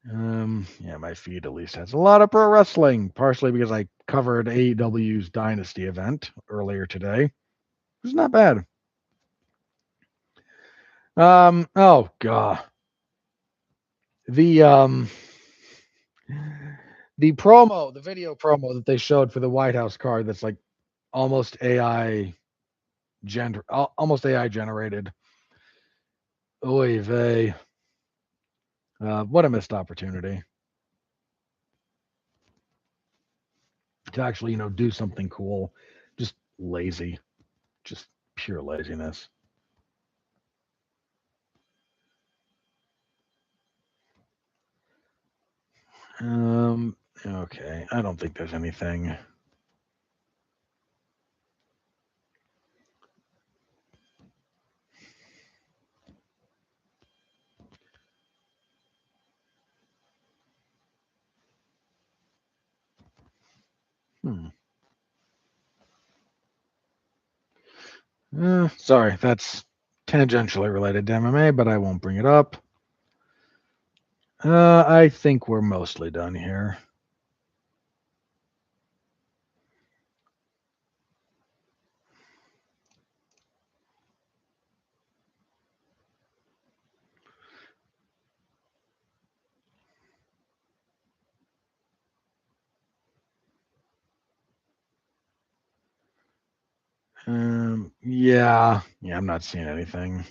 My feed at least has a lot of pro wrestling, partially because I covered AEW's Dynasty event earlier today. It was not bad. Oh god. The video promo that they showed for the White House card that's like almost AI generated. Oy vey. What a missed opportunity to actually, do something cool. Just lazy. Just pure laziness. Okay. I don't think there's anything. Sorry, that's tangentially related to MMA, but I won't bring it up. I think we're mostly done here. Yeah, I'm not seeing anything.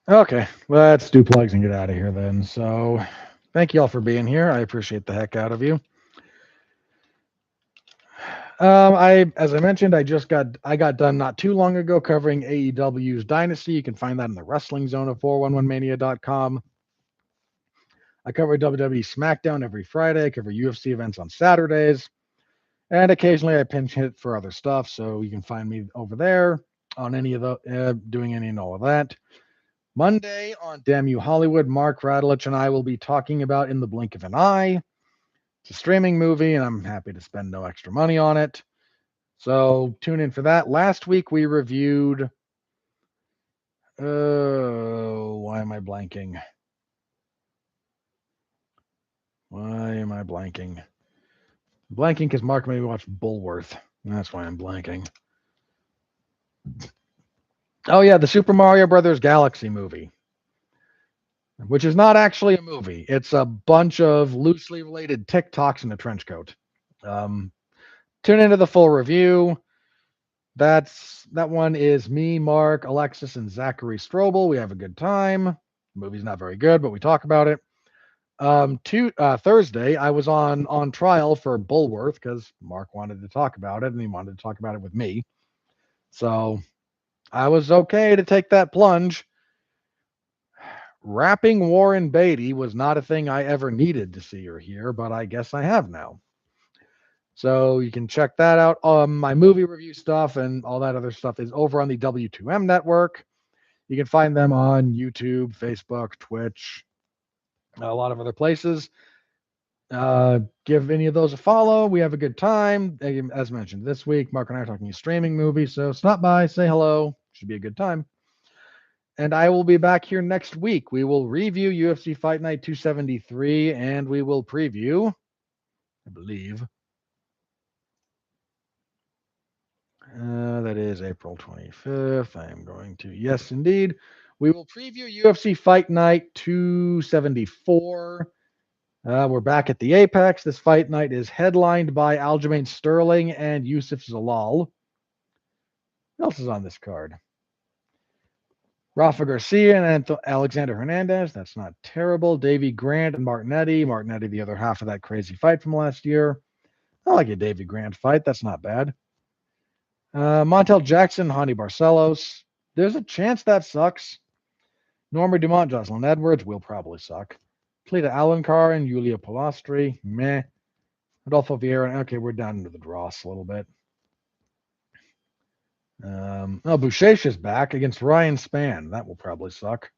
Okay, let's do plugs and get out of here then. So, thank you all for being here. I appreciate the heck out of you. As I mentioned, I got done not too long ago covering AEW's Dynasty. You can find that in the Wrestling Zone of 411mania.com. I cover WWE SmackDown every Friday. I cover UFC events on Saturdays. And occasionally I pinch hit for other stuff. So you can find me over there on any of the, doing any and all of that. Monday on Damn You Hollywood, Mark Radulich and I will be talking about In the Blink of an Eye. It's a streaming movie, and I'm happy to spend no extra money on it. So tune in for that. Last week we reviewed. Why am I blanking? Why am I blanking? I'm blanking because Mark made me watch Bullworth. That's why I'm blanking. Oh, yeah, the Super Mario Brothers Galaxy movie, which is not actually a movie. It's a bunch of loosely related TikToks in a trench coat. Tune into the full review. That one is me, Mark, Alexis, and Zachary Strobel. We have a good time. The movie's not very good, but we talk about it. Thursday, I was on trial for Bullworth because Mark wanted to talk about it, and he wanted to talk about it with me. So I was okay to take that plunge. Rapping Warren Beatty was not a thing I ever needed to see or hear, but I guess I have now. So you can check that out. My movie review stuff and all that other stuff is over on the W2M network. You can find them on YouTube, Facebook, Twitch, a lot of other places. Give any of those a follow. We have a good time. As mentioned, this week, Mark and I are talking a streaming movie. So stop by, say hello. Should be a good time. And I will be back here next week. We will review UFC Fight Night 273, and we will preview, I believe, that is April 25th. I am going to, yes, indeed. We will preview UFC Fight Night 274. We're back at the Apex. This fight night is headlined by Aljamain Sterling and Yusuf Zalal. Who else is on this card? Rafa Garcia and Alexander Hernandez. That's not terrible. Davey Grant and Martinetti. Martinetti, the other half of that crazy fight from last year. I like a Davey Grant fight. That's not bad. Montel Jackson, Hani Barcelos. There's a chance that sucks. Norma Dumont, Jocelyn Edwards will probably suck. Cleta Alencar and Yulia Polastri. Meh. Adolfo Vieira. Okay, we're down into the dross a little bit. Boucher is back against Ryan Spann. That will probably suck.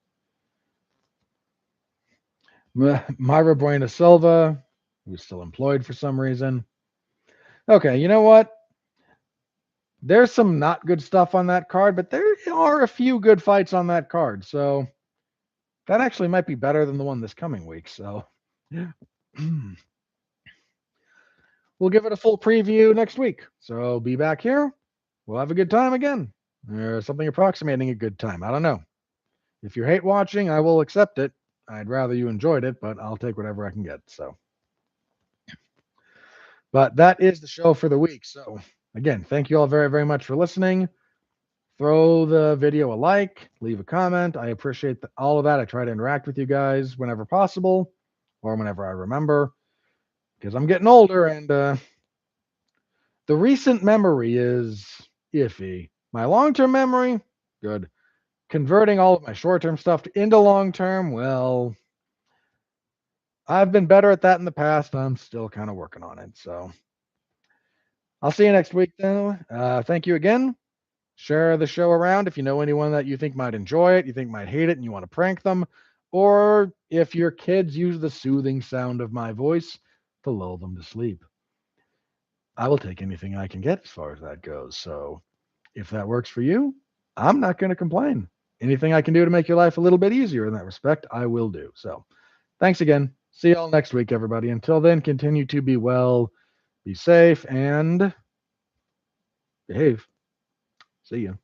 Myra Buena Silva, who's still employed for some reason. Okay, you know what? There's some not good stuff on that card, but there are a few good fights on that card. So that actually might be better than the one this coming week. So we'll give it a full preview next week. So be back here. We'll have a good time again. Or something approximating a good time. I don't know. If you hate watching, I will accept it. I'd rather you enjoyed it, but I'll take whatever I can get. So, but that is the show for the week. So again, thank you all very, very much for listening. Throw the video a like, leave a comment. I appreciate all of that. I try to interact with you guys whenever possible or whenever I remember because I'm getting older and the recent memory is iffy. My long-term memory, good. Converting all of my short-term stuff into long-term, well, I've been better at that in the past. I'm still kind of working on it. So I'll see you next week, though. Thank you again. Share the show around if you know anyone that you think might enjoy it, you think might hate it, and you want to prank them. Or if your kids use the soothing sound of my voice to lull them to sleep. I will take anything I can get as far as that goes. So if that works for you, I'm not going to complain. Anything I can do to make your life a little bit easier in that respect, I will do. So thanks again. See you all next week, everybody. Until then, continue to be well, be safe, and behave. See you.